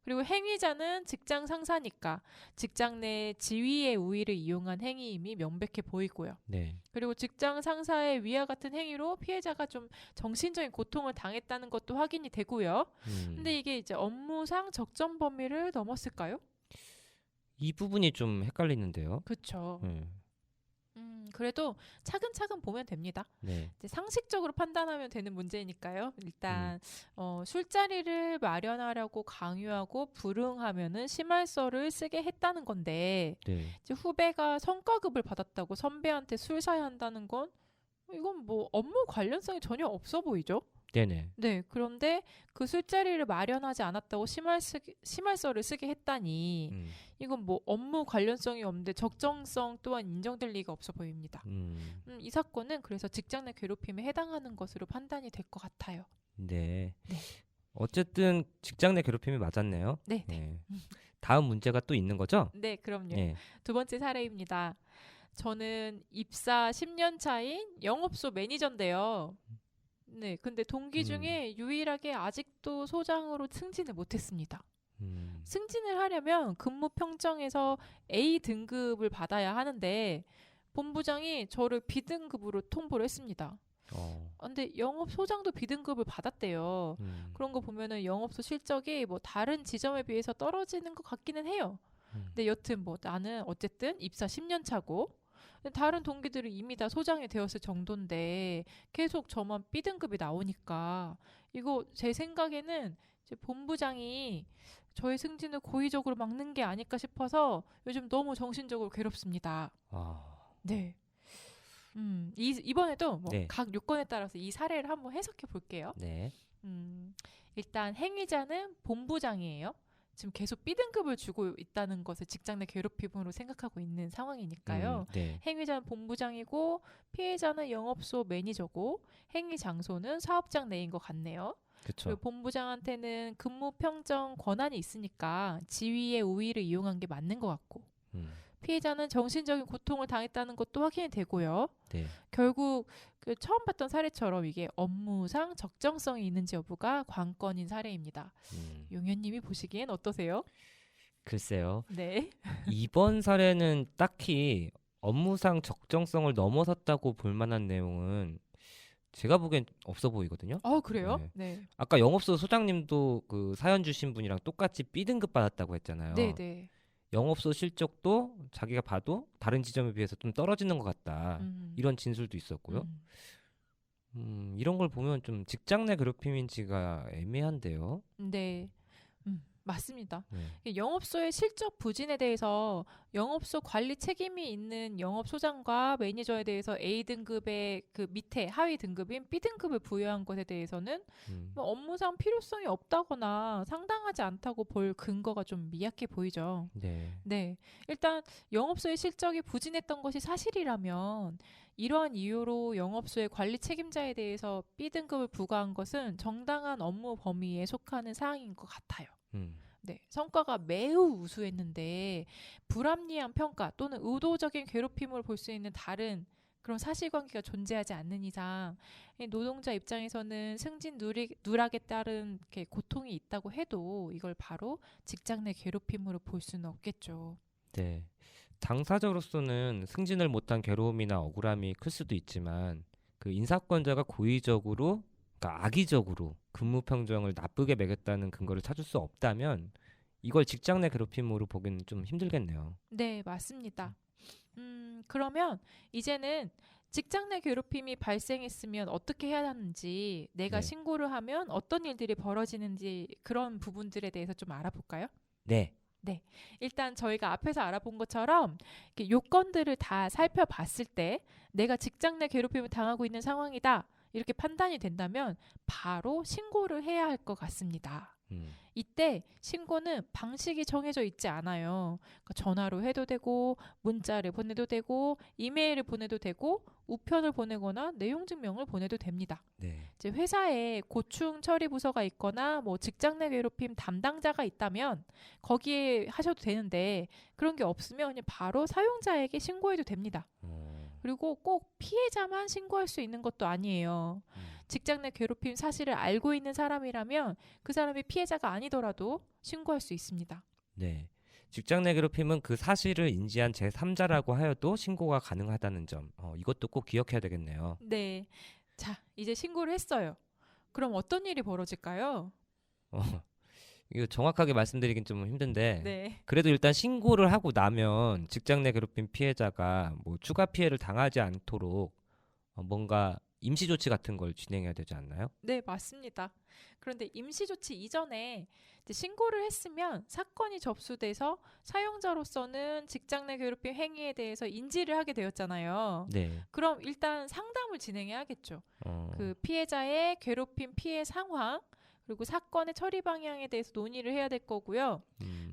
그리고 행위자는 직장 상사니까 직장 내 지위의 우위를 이용한 행위임이 명백해 보이고요. 네. 그리고 직장 상사의 위와 같은 행위로 피해자가 좀 정신적인 고통을 당했다는 것도 확인이 되고요. 근데 이게 이제 업무상 적정 범위를 넘었을까요? 이 부분이 좀 헷갈리는데요. 그렇죠. 네. 그래도 차근차근 보면 됩니다. 네. 이제 상식적으로 판단하면 되는 문제니까요. 일단 술자리를 마련하려고 강요하고 불응하면은 심할서를 쓰게 했다는 건데 네. 이제 후배가 성과급을 받았다고 선배한테 술 사야 한다는 건 이건 뭐 업무 관련성이 전혀 없어 보이죠? 네네. 네, 그런데 그 술자리를 마련하지 않았다고 심할서를 쓰게 했다니 이건 뭐 업무 관련성이 없는데 적정성 또한 인정될 리가 없어 보입니다. 이 사건은 그래서 직장 내 괴롭힘에 해당하는 것으로 판단이 될 것 같아요. 네. 네. 어쨌든 직장 내 괴롭힘이 맞았네요. 네. 네. 다음 문제가 또 있는 거죠? 네, 그럼요. 네. 두 번째 사례입니다. 저는 입사 10년 차인 영업소 매니저인데요. 네, 근데 동기 중에 유일하게 아직도 소장으로 승진을 못했습니다. 승진을 하려면 근무 평정에서 A 등급을 받아야 하는데 본부장이 저를 B등급으로 통보를 했습니다. 근데 영업소장도 B등급을 받았대요. 그런 거 보면은 영업소 실적이 뭐 다른 지점에 비해서 떨어지는 것 같기는 해요. 근데 여튼 뭐 나는 어쨌든 입사 10년 차고 다른 동기들은 이미 다 소장이 되었을 정도인데 계속 저만 B등급이 나오니까 이거 제 생각에는 이제 본부장이 저의 승진을 고의적으로 막는 게 아닐까 싶어서 요즘 너무 정신적으로 괴롭습니다. 네. 이번에도 뭐 네. 각 요건에 따라서 이 사례를 한번 해석해 볼게요. 네. 일단 행위자는 본부장이에요. 지금 계속 B등급을 주고 있다는 것을 직장 내 괴롭힘으로 생각하고 있는 상황이니까요. 네. 행위자는 본부장이고 피해자는 영업소 매니저고 행위 장소는 사업장 내인 것 같네요. 그렇죠. 그리고 본부장한테는 근무 평정 권한이 있으니까 지위의 우위를 이용한 게 맞는 것 같고 피해자는 정신적인 고통을 당했다는 것도 확인이 되고요. 네. 결국 그 처음 봤던 사례처럼 이게 업무상 적정성이 있는지 여부가 관건인 사례입니다. 용현님이 보시기엔 어떠세요? 글쎄요. 네. 이번 사례는 딱히 업무상 적정성을 넘어섰다고 볼 만한 내용은 제가 보기엔 없어 보이거든요. 그래요? 네. 네. 아까 영업소 소장님도 그 사연 주신 분이랑 똑같이 B등급 받았다고 했잖아요. 네, 네. 영업소 실적도 자기가 봐도 다른 지점에 비해서 좀 떨어지는 것 같다. 이런 진술도 있었고요. 이런 걸 보면 좀 직장 내 괴롭힘인지가 애매한데요. 네. 맞습니다. 네. 영업소의 실적 부진에 대해서 영업소 관리 책임이 있는 영업소장과 매니저에 대해서 A등급의 그 밑에 하위 등급인 B등급을 부여한 것에 대해서는 뭐 업무상 필요성이 없다거나 상당하지 않다고 볼 근거가 좀 미약해 보이죠. 네. 네. 일단 영업소의 실적이 부진했던 것이 사실이라면 이러한 이유로 영업소의 관리 책임자에 대해서 B등급을 부과한 것은 정당한 업무 범위에 속하는 사항인 것 같아요. 네, 성과가 매우 우수했는데 불합리한 평가 또는 의도적인 괴롭힘을 볼 수 있는 다른 그런 사실관계가 존재하지 않는 이상 노동자 입장에서는 승진 누락에 따른 이렇게 고통이 있다고 해도 이걸 바로 직장 내 괴롭힘으로 볼 수는 없겠죠. 네. 당사자로서는 승진을 못한 괴로움이나 억울함이 클 수도 있지만 그 인사권자가 고의적으로 그러니까 악의적으로 근무 평정을 나쁘게 매겼다는 근거를 찾을 수 없다면 이걸 직장 내 괴롭힘으로 보기는 좀 힘들겠네요. 네, 맞습니다. 그러면 이제는 직장 내 괴롭힘이 발생했으면 어떻게 해야 하는지, 내가 네. 신고를 하면 어떤 일들이 벌어지는지 그런 부분들에 대해서 좀 알아볼까요? 네. 일단 저희가 앞에서 알아본 것처럼 이렇게 요건들을 다 살펴봤을 때 내가 직장 내 괴롭힘을 당하고 있는 상황이다. 이렇게 판단이 된다면 바로 신고를 해야 할 것 같습니다. 음. 이때 신고는 방식이 정해져 있지 않아요. 그러니까 전화로 해도 되고, 문자를 보내도 되고, 이메일을 보내도 되고, 우편을 보내거나 내용 증명을 보내도 됩니다. 네. 이제 회사에 고충 처리 부서가 있거나 뭐 직장 내 괴롭힘 담당자가 있다면 거기에 하셔도 되는데, 그런 게 없으면 그냥 바로 사용자에게 신고해도 됩니다. 그리고 꼭 피해자만 신고할 수 있는 것도 아니에요. 직장 내 괴롭힘 사실을 알고 있는 사람이라면 그 사람이 피해자가 아니더라도 신고할 수 있습니다. 네. 직장 내 괴롭힘은 그 사실을 인지한 제3자라고 하여도 신고가 가능하다는 점. 이것도 꼭 기억해야 되겠네요. 네. 자, 이제 신고를 했어요. 그럼 어떤 일이 벌어질까요? 어, 이거 정확하게 말씀드리긴 좀 힘든데 네. 그래도 일단 신고를 하고 나면 직장 내 괴롭힘 피해자가 뭐 추가 피해를 당하지 않도록 뭔가 임시 조치 같은 걸 진행해야 되지 않나요? 네, 맞습니다. 그런데 임시조치 이전에 이제 신고를 했으면 사건이 접수돼서 사용자로서는 직장 내 괴롭힘 행위에 대해서 인지를 하게 되었잖아요. 네. 그럼 일단 상담을 진행해야겠죠. 어, 그 피해자의 괴롭힘 피해 상황, 그리고 사건의 처리 방향에 대해서 논의를 해야 될 거고요.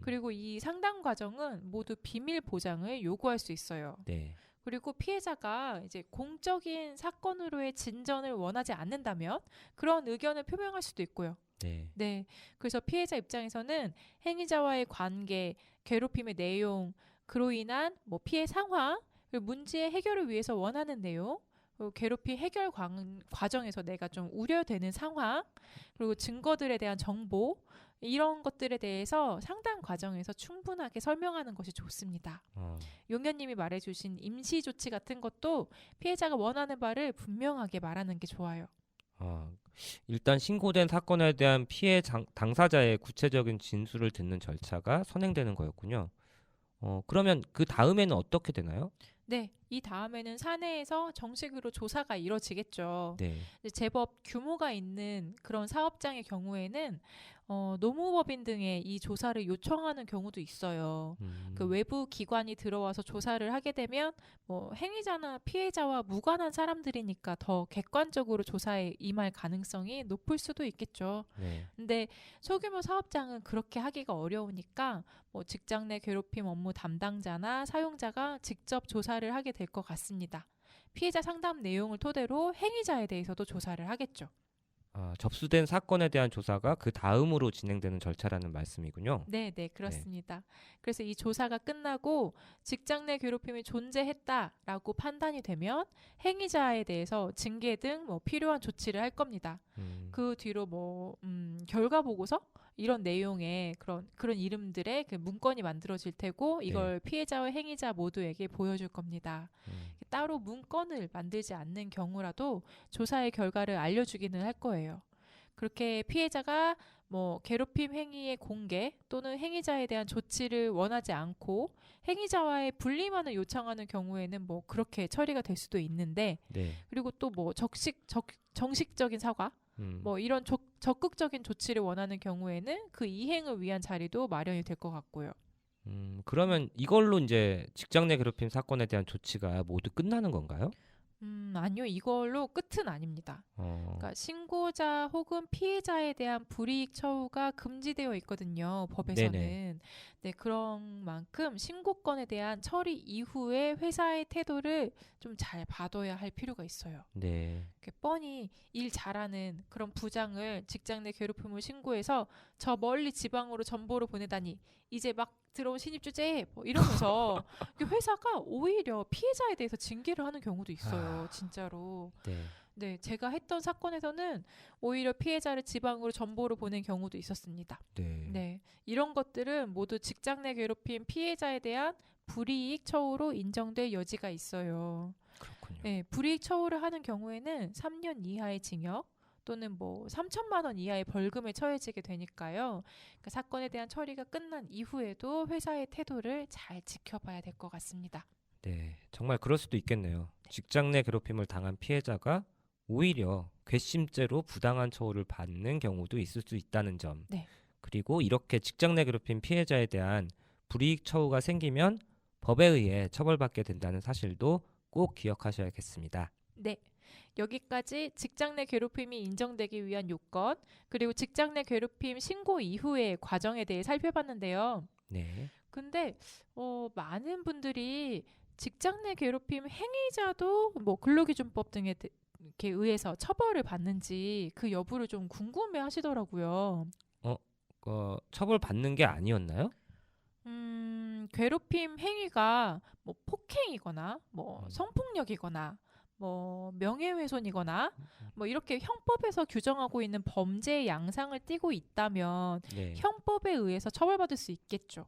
그리고 이 상담 과정은 모두 비밀 보장을 요구할 수 있어요. 네. 그리고 피해자가 이제 공적인 사건으로의 진전을 원하지 않는다면 그런 의견을 표명할 수도 있고요. 네. 네. 그래서 피해자 입장에서는 행위자와의 관계, 괴롭힘의 내용, 그로 인한 뭐 피해 상황, 그리고 문제의 해결을 위해서 원하는 내용, 그리고 괴롭힘 해결 과정에서 내가 좀 우려되는 상황, 그리고 증거들에 대한 정보, 이런 것들에 대해서 상담 과정에서 충분하게 설명하는 것이 좋습니다. 용현님이 말해주신 임시 조치 같은 것도 피해자가 원하는 바를 분명하게 말하는 게 좋아요. 일단 신고된 사건에 대한 피해 당사자의 구체적인 진술을 듣는 절차가 선행되는 거였군요. 그러면 그 다음에는 어떻게 되나요? 네, 이 다음에는 사내에서 정식으로 조사가 이뤄지겠죠. 네. 이제 제법 규모가 있는 그런 사업장의 경우에는 노무법인 등의 이 조사를 요청하는 경우도 있어요. 그 외부 기관이 들어와서 조사를 하게 되면 뭐 행위자나 피해자와 무관한 사람들이니까 더 객관적으로 조사에 임할 가능성이 높을 수도 있겠죠. 네. 근데 소규모 사업장은 그렇게 하기가 어려우니까 뭐 직장 내 괴롭힘 업무 담당자나 사용자가 직접 조사를 하게 될 것 같습니다. 피해자 상담 내용을 토대로 행위자에 대해서도 조사를 하겠죠. 접수된 사건에 대한 조사가 그 다음으로 진행되는 절차라는 말씀이군요. 네, 그렇습니다. 그래서 이 조사가 끝나고 직장 내 괴롭힘이 존재했다라고 판단이 되면 행위자에 대해서 징계 등 뭐 필요한 조치를 할 겁니다. 그 뒤로 뭐 결과 보고서 이런 내용의 그런 이름들의 그 문건이 만들어질 테고 이걸 피해자와 행위자 모두에게 보여줄 겁니다. 따로 문건을 만들지 않는 경우라도 조사의 결과를 알려주기는 할 거예요. 그렇게 피해자가 뭐 괴롭힘 행위의 공개 또는 행위자에 대한 조치를 원하지 않고 행위자와의 분리만을 요청하는 경우에는 뭐 그렇게 처리가 될 수도 있는데 그리고 또 뭐 정식적인 사과 뭐 이런 적극적인 조치를 원하는 경우에는 그 이행을 위한 자리도 마련이 될 것 같고요. 그러면 이걸로 이제 직장 내 괴롭힘 사건에 대한 조치가 모두 끝나는 건가요? 아니요. 이걸로 끝은 아닙니다. 그러니까 신고자 혹은 피해자에 대한 불이익 처우가 금지되어 있거든요. 법에서는. 네네. 네, 그런 만큼 신고건에 대한 처리 이후에 회사의 태도를 좀 잘 봐둬야 할 필요가 있어요. 네. 이렇게 뻔히 일 잘하는 그런 부장을 직장 내 괴롭힘을 신고해서 저 멀리 지방으로 전보를 보내다니 이제 막 들어온 신입 주제에 뭐 이러면서 회사가 오히려 피해자에 대해서 징계를 하는 경우도 있어요. 진짜로. 네. 네, 제가 했던 사건에서는 오히려 피해자를 지방으로 전보를 보낸 경우도 있었습니다. 네, 이런 것들은 모두 직장 내 괴롭힘 피해자에 대한 불이익 처우로 인정될 여지가 있어요. 그렇군요. 네, 불이익 처우를 하는 경우에는 3년 이하의 징역 또는 뭐 3천만 원 이하의 벌금에 처해지게 되니까요. 그러니까 사건에 대한 처리가 끝난 이후에도 회사의 태도를 잘 지켜봐야 될 것 같습니다. 네, 정말 그럴 수도 있겠네요. 직장 내 괴롭힘을 당한 피해자가 오히려 괘씸죄로 부당한 처우를 받는 경우도 있을 수 있다는 점. 네. 그리고 이렇게 직장 내 괴롭힘 피해자에 대한 불이익 처우가 생기면 법에 의해 처벌받게 된다는 사실도 꼭 기억하셔야겠습니다. 네. 여기까지 직장 내 괴롭힘이 인정되기 위한 요건, 그리고 직장 내 괴롭힘 신고 이후의 과정에 대해 살펴봤는데요. 네. 근데 많은 분들이 직장 내 괴롭힘 행위자도 뭐 근로기준법 등에 이렇게 의해서 처벌을 받는지 그 여부를 좀 궁금해 하시더라고요. 처벌받는 게 아니었나요? 괴롭힘 행위가 뭐 폭행이거나 뭐 음. 성폭력이거나 뭐 명예훼손이거나 뭐 이렇게 형법에서 규정하고 있는 범죄의 양상을 띠고 있다면 네. 형법에 의해서 처벌받을 수 있겠죠.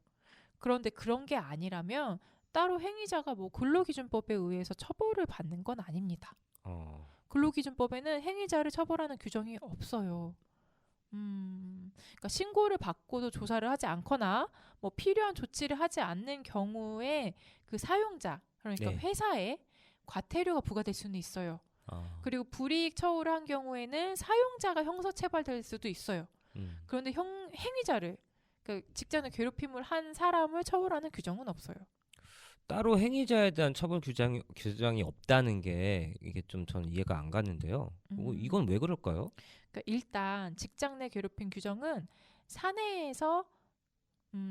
그런데 그런 게 아니라면 따로 행위자가 뭐 근로기준법에 의해서 처벌을 받는 건 아닙니다. 근로기준법에는 행위자를 처벌하는 규정이 없어요. 그러니까 신고를 받고도 조사를 하지 않거나 뭐 필요한 조치를 하지 않는 경우에 그 사용자, 그러니까 네. 회사에 과태료가 부과될 수는 있어요. 그리고 불이익 처우를 한 경우에는 사용자가 형사처벌될 수도 있어요. 그런데 행위자를, 그러니까 직장 내 괴롭힘을 한 사람을 처벌하는 규정은 없어요. 따로 행위자에 대한 처벌 규정이 없다는 게 이게 좀 저는 이해가 안 가는데요. 이건 왜 그럴까요? 그러니까 일단 직장 내 괴롭힘 규정은 사내에서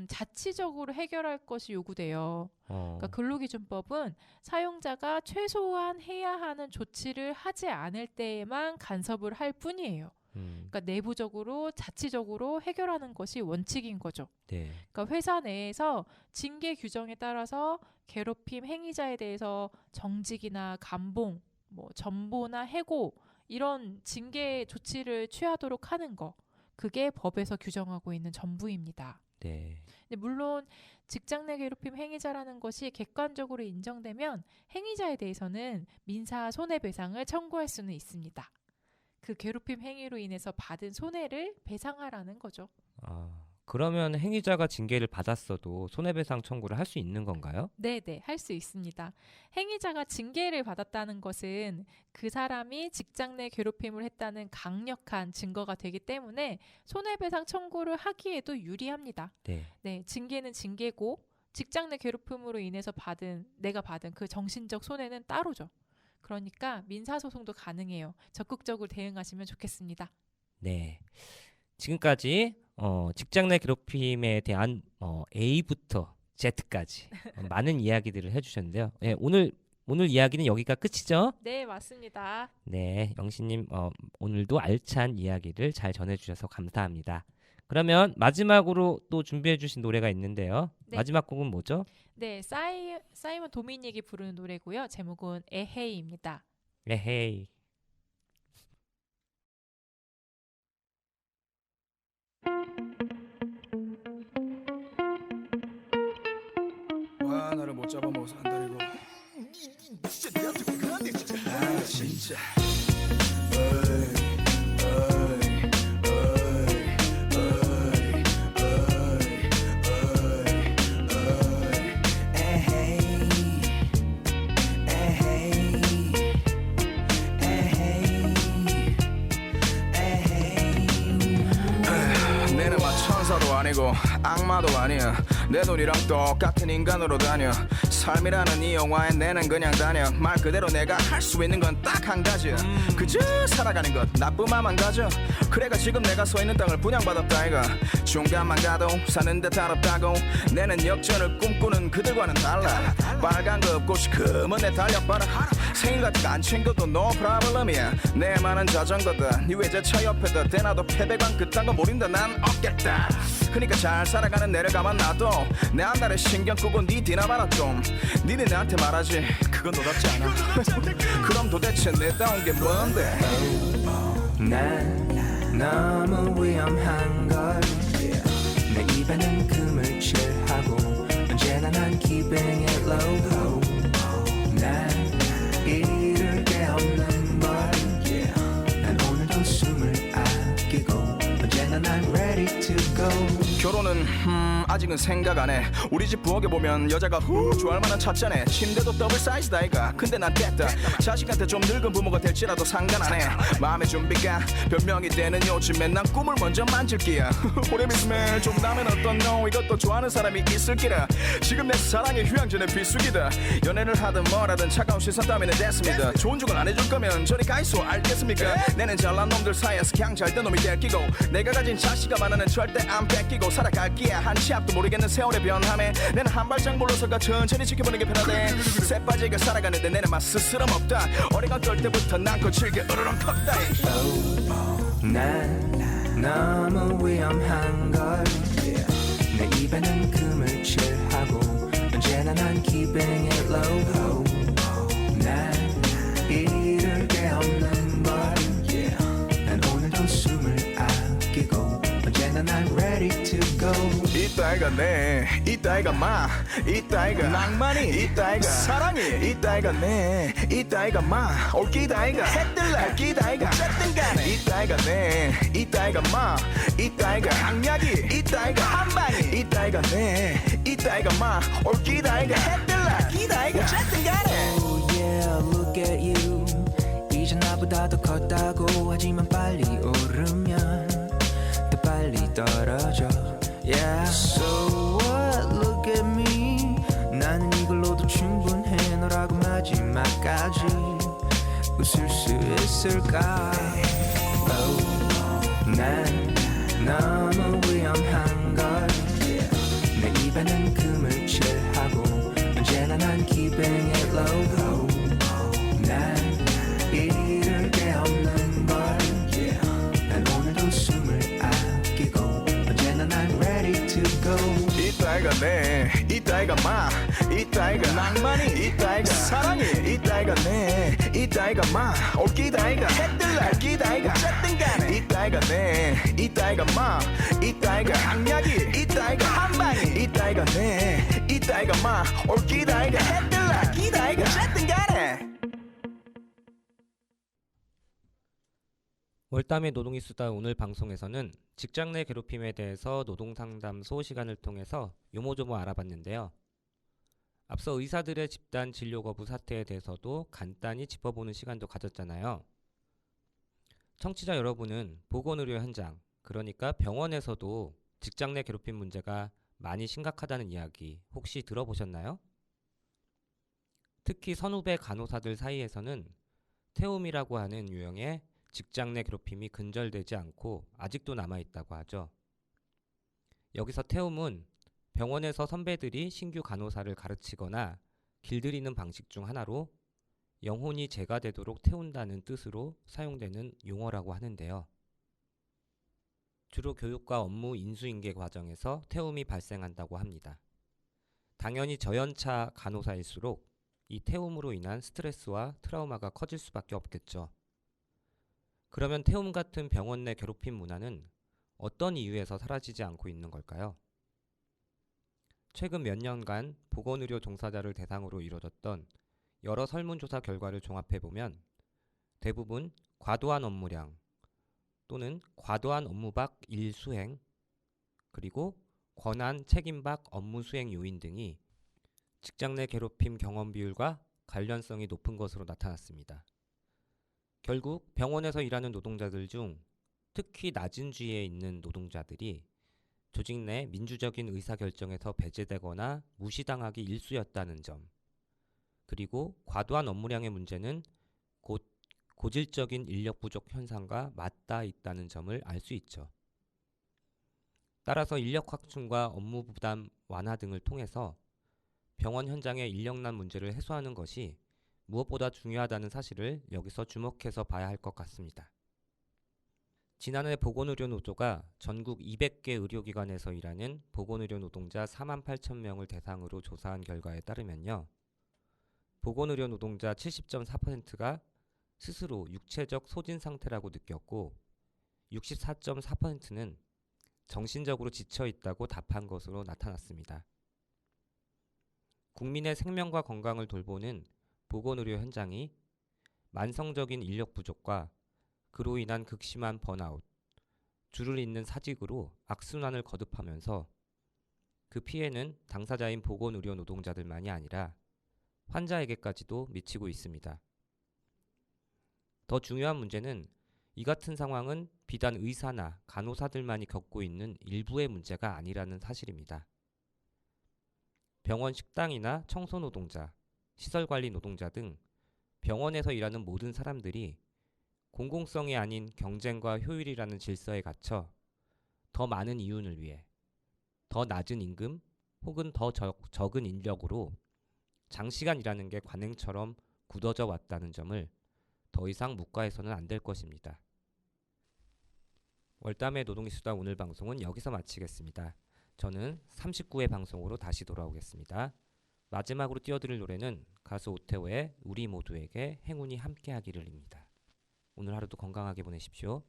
자치적으로 해결할 것이 요구돼요. 그러니까 근로기준법은 사용자가 최소한 해야 하는 조치를 하지 않을 때에만 간섭을 할 뿐이에요. 그러니까 내부적으로 자치적으로 해결하는 것이 원칙인 거죠. 네. 그러니까 회사 내에서 징계 규정에 따라서 괴롭힘 행위자에 대해서 정직이나 감봉, 뭐 전보나 해고 이런 징계 조치를 취하도록 하는 거, 그게 법에서 규정하고 있는 전부입니다. 네. 근데 물론 직장 내 괴롭힘 행위자라는 것이 객관적으로 인정되면 행위자에 대해서는 민사 손해배상을 청구할 수는 있습니다. 그 괴롭힘 행위로 인해서 받은 손해를 배상하라는 거죠. 그러면 행위자가 징계를 받았어도 손해배상 청구를 할 수 있는 건가요? 네네, 할 수 있습니다. 행위자가 징계를 받았다는 것은 그 사람이 직장 내 괴롭힘을 했다는 강력한 증거가 되기 때문에 손해배상 청구를 하기에도 유리합니다. 네. 네, 징계는 징계고 직장 내 괴롭힘으로 인해서 내가 받은 그 정신적 손해는 따로죠. 그러니까 민사소송도 가능해요. 적극적으로 대응하시면 좋겠습니다. 네. 지금까지 직장 내 괴롭힘에 대한 A부터 Z까지 많은 이야기들을 해주셨는데요. 네, 오늘 이야기는 여기가 끝이죠? 네, 맞습니다. 네, 영신님 오늘도 알찬 이야기를 잘 전해주셔서 감사합니다. 그러면 마지막으로 또 준비해주신 노래가 있는데요. 네. 마지막 곡은 뭐죠? 네, 사이먼 도미닉이 부르는 노래고요. 제목은 에헤이입니다. 에헤이. 와 나를 못 잡아먹어서 안달이고 진짜 내한테 왜 그러는데 진짜 아 진짜 내는 막 천사도 아니고 악마도 아니야 내 돈이랑 똑같은 인간으로 다녀 삶이라는 이 영화에 내는 그냥 다녀 말 그대로 내가 할 수 있는 건 딱 한 가지야 그저 살아가는 것 나쁨만 안 가져 그래가 지금 내가 서 있는 땅을 분양받았다 이가 중간만 가도 사는 데 다릅다고 내는 역전을 꿈꾸는 그들과는 달라 빨간 컵꽃이 금은 내 달력 봐라 생일 같은 거 안 챙겨도 no problem이야 내 많은 자전거다 네 외제차 옆에다 대놔도 패배관 그딴 거 모른다 난 없겠다 그러니까 잘 살아가는 내를 가만 놔둬 내 한 달에 신경 끄고 네 뒤나봐라 좀 니네 나한테 말하지 그건 너답지 않아 그럼 도대체 내다운 게 뭔데 난 너무 위험한 걸 내 입에는 금을 칠하고 언제나 난 keeping it low 난 이룰 게 없는 걸 난 오늘도 숨을 아끼고 언제나 난 ready to go 결혼은 아직은 생각 안 해. 우리 집 부엌에 보면 여자가 좋아할 만한 찻잔에 침대도 더블 사이즈다 아이가. 근데 난 됐다. 자식한테 좀 늙은 부모가 될지라도 상관 안 해. 마음의 준비가 변명이 되는 요즘에 난 꿈을 먼저 만질게야. 오래 믿으면 좀 나면 어떤 너 이것도 좋아하는 사람이 있을 기라. 지금 내 사랑의 휴양전에 비수기다. 연애를 하든 뭐라든 차가운 시선 따위는 됐습니다. 좋은 죽은 안 해줄 거면 저리 가있어 알겠습니까? 내는 잘난 놈들 사이에서 그냥 잘된 놈이 될 끼고 내가 가진 자식아 많아는 절대 안 뺏기고 살아갈기야. 한치 앞도 모르겠는 세월의 변함에 내는 한 발짝 물러서가 천천히 지켜보는 게 편하대. 새빠지게 살아가는데 내는 맛 스스럼 없다. 어리가 떨 때부터 난 거칠게 으르렁 컸다. 난 너무 위험한 걸. 내 입에는 금을 칠하고 언제나 난 keeping it low. 난 이를 게 없는 걸. 난 오늘도 숨을 아끼고 언제나 난 ready to go. 이따위가 내 이따위가 마 이따위가 낭만이 이따위가 사랑이 이따위가 내 이따위가 마 올기다위가 해뜰날 기다위가 어쨌든 간에 이따위가 내 이따위가 마 이따위가 강약이 이따위가 한방이 이따위가 내 이따위가 마 올기다위가 해뜰날 기다위가 어쨌든 간에. Oh yeah, look at you. 이제 나보다 더 컸다고 하지만 빨리 오르면 더 빨리 떨어져. Yeah, so what? Look at me. 나는 이걸로도 충분해. 너라고 마지막까지 웃을 수 있을까? Oh, 난 너무 위험한 걸. 내 입에는 금을 칠하고 언제나 난 keeping it low. 난 이를 게 없는 걸. 난 오늘도 숨을 아끼고 언제나 난 ready to go. 이따위가 내 이따위가 마 이따위가 낭만이 이따위가 사랑이 이따위가 내 이따위가 마 올기다위가 해뜰날 기다위가 어쨌든 간에 이따위가 내 이따위가 마 이따위가 강약이 이따위가 한방이 이따위가 내 이따위가 마 올기다위가 해뜰날 기다위가 어쨌든 간에. 월담의 노동이 수다 오늘 방송에서는 직장 내 괴롭힘에 대해서 노동상담소 시간을 통해서 요모조모 알아봤는데요. 앞서 의사들의 집단 진료 거부 사태에 대해서도 간단히 짚어보는 시간도 가졌잖아요. 청취자 여러분은 보건의료 현장, 그러니까 병원에서도 직장 내 괴롭힘 문제가 많이 심각하다는 이야기 혹시 들어보셨나요? 특히 선후배 간호사들 사이에서는 태움이라고 하는 유형의 직장 내 괴롭힘이 근절되지 않고 아직도 남아있다고 하죠. 여기서 태움은 병원에서 선배들이 신규 간호사를 가르치거나 길들이는 방식 중 하나로 영혼이 재가 되도록 태운다는 뜻으로 사용되는 용어라고 하는데요. 주로 교육과 업무 인수인계 과정에서 태움이 발생한다고 합니다. 당연히 저연차 간호사일수록 이 태움으로 인한 스트레스와 트라우마가 커질 수밖에 없겠죠. 그러면 태움 같은 병원 내 괴롭힘 문화는 어떤 이유에서 사라지지 않고 있는 걸까요? 최근 몇 년간 보건의료 종사자를 대상으로 이뤄졌던 여러 설문조사 결과를 종합해보면 대부분 과도한 업무량 또는 과도한 업무 밖 일 수행 그리고 권한 책임 밖 업무 수행 요인 등이 직장 내 괴롭힘 경험 비율과 관련성이 높은 것으로 나타났습니다. 결국 병원에서 일하는 노동자들 중 특히 낮은 지위에 있는 노동자들이 조직 내 민주적인 의사결정에서 배제되거나 무시당하기 일쑤였다는 점, 그리고 과도한 업무량의 문제는 곧 고질적인 인력 부족 현상과 맞닿아 있다는 점을 알 수 있죠. 따라서 인력 확충과 업무 부담 완화 등을 통해서 병원 현장의 인력난 문제를 해소하는 것이 무엇보다 중요하다는 사실을 여기서 주목해서 봐야 할 것 같습니다. 지난해 보건의료 노조가 전국 200개 의료기관에서 일하는 보건의료 노동자 4만 8천 명을 대상으로 조사한 결과에 따르면요. 보건의료 노동자 70.4%가 스스로 육체적 소진 상태라고 느꼈고 64.4%는 정신적으로 지쳐 있다고 답한 것으로 나타났습니다. 국민의 생명과 건강을 돌보는 보건의료 현장이 만성적인 인력 부족과 그로 인한 극심한 번아웃, 줄을 잇는 사직으로 악순환을 거듭하면서 그 피해는 당사자인 보건의료 노동자들만이 아니라 환자에게까지도 미치고 있습니다. 더 중요한 문제는 이 같은 상황은 비단 의사나 간호사들만이 겪고 있는 일부의 문제가 아니라는 사실입니다. 병원 식당이나 청소노동자, 시설관리 노동자 등 병원에서 일하는 모든 사람들이 공공성이 아닌 경쟁과 효율이라는 질서에 갇혀 더 많은 이윤을 위해 더 낮은 임금 혹은 더 적은 인력으로 장시간 일하는 게 관행처럼 굳어져 왔다는 점을 더 이상 묵과해서는 안 될 것입니다. 월담의 노동이수다 오늘 방송은 여기서 마치겠습니다. 저는 39회 방송으로 다시 돌아오겠습니다. 마지막으로 띄워드릴 노래는 가수 오태호의 우리 모두에게 행운이 함께하기를입니다. 오늘 하루도 건강하게 보내십시오.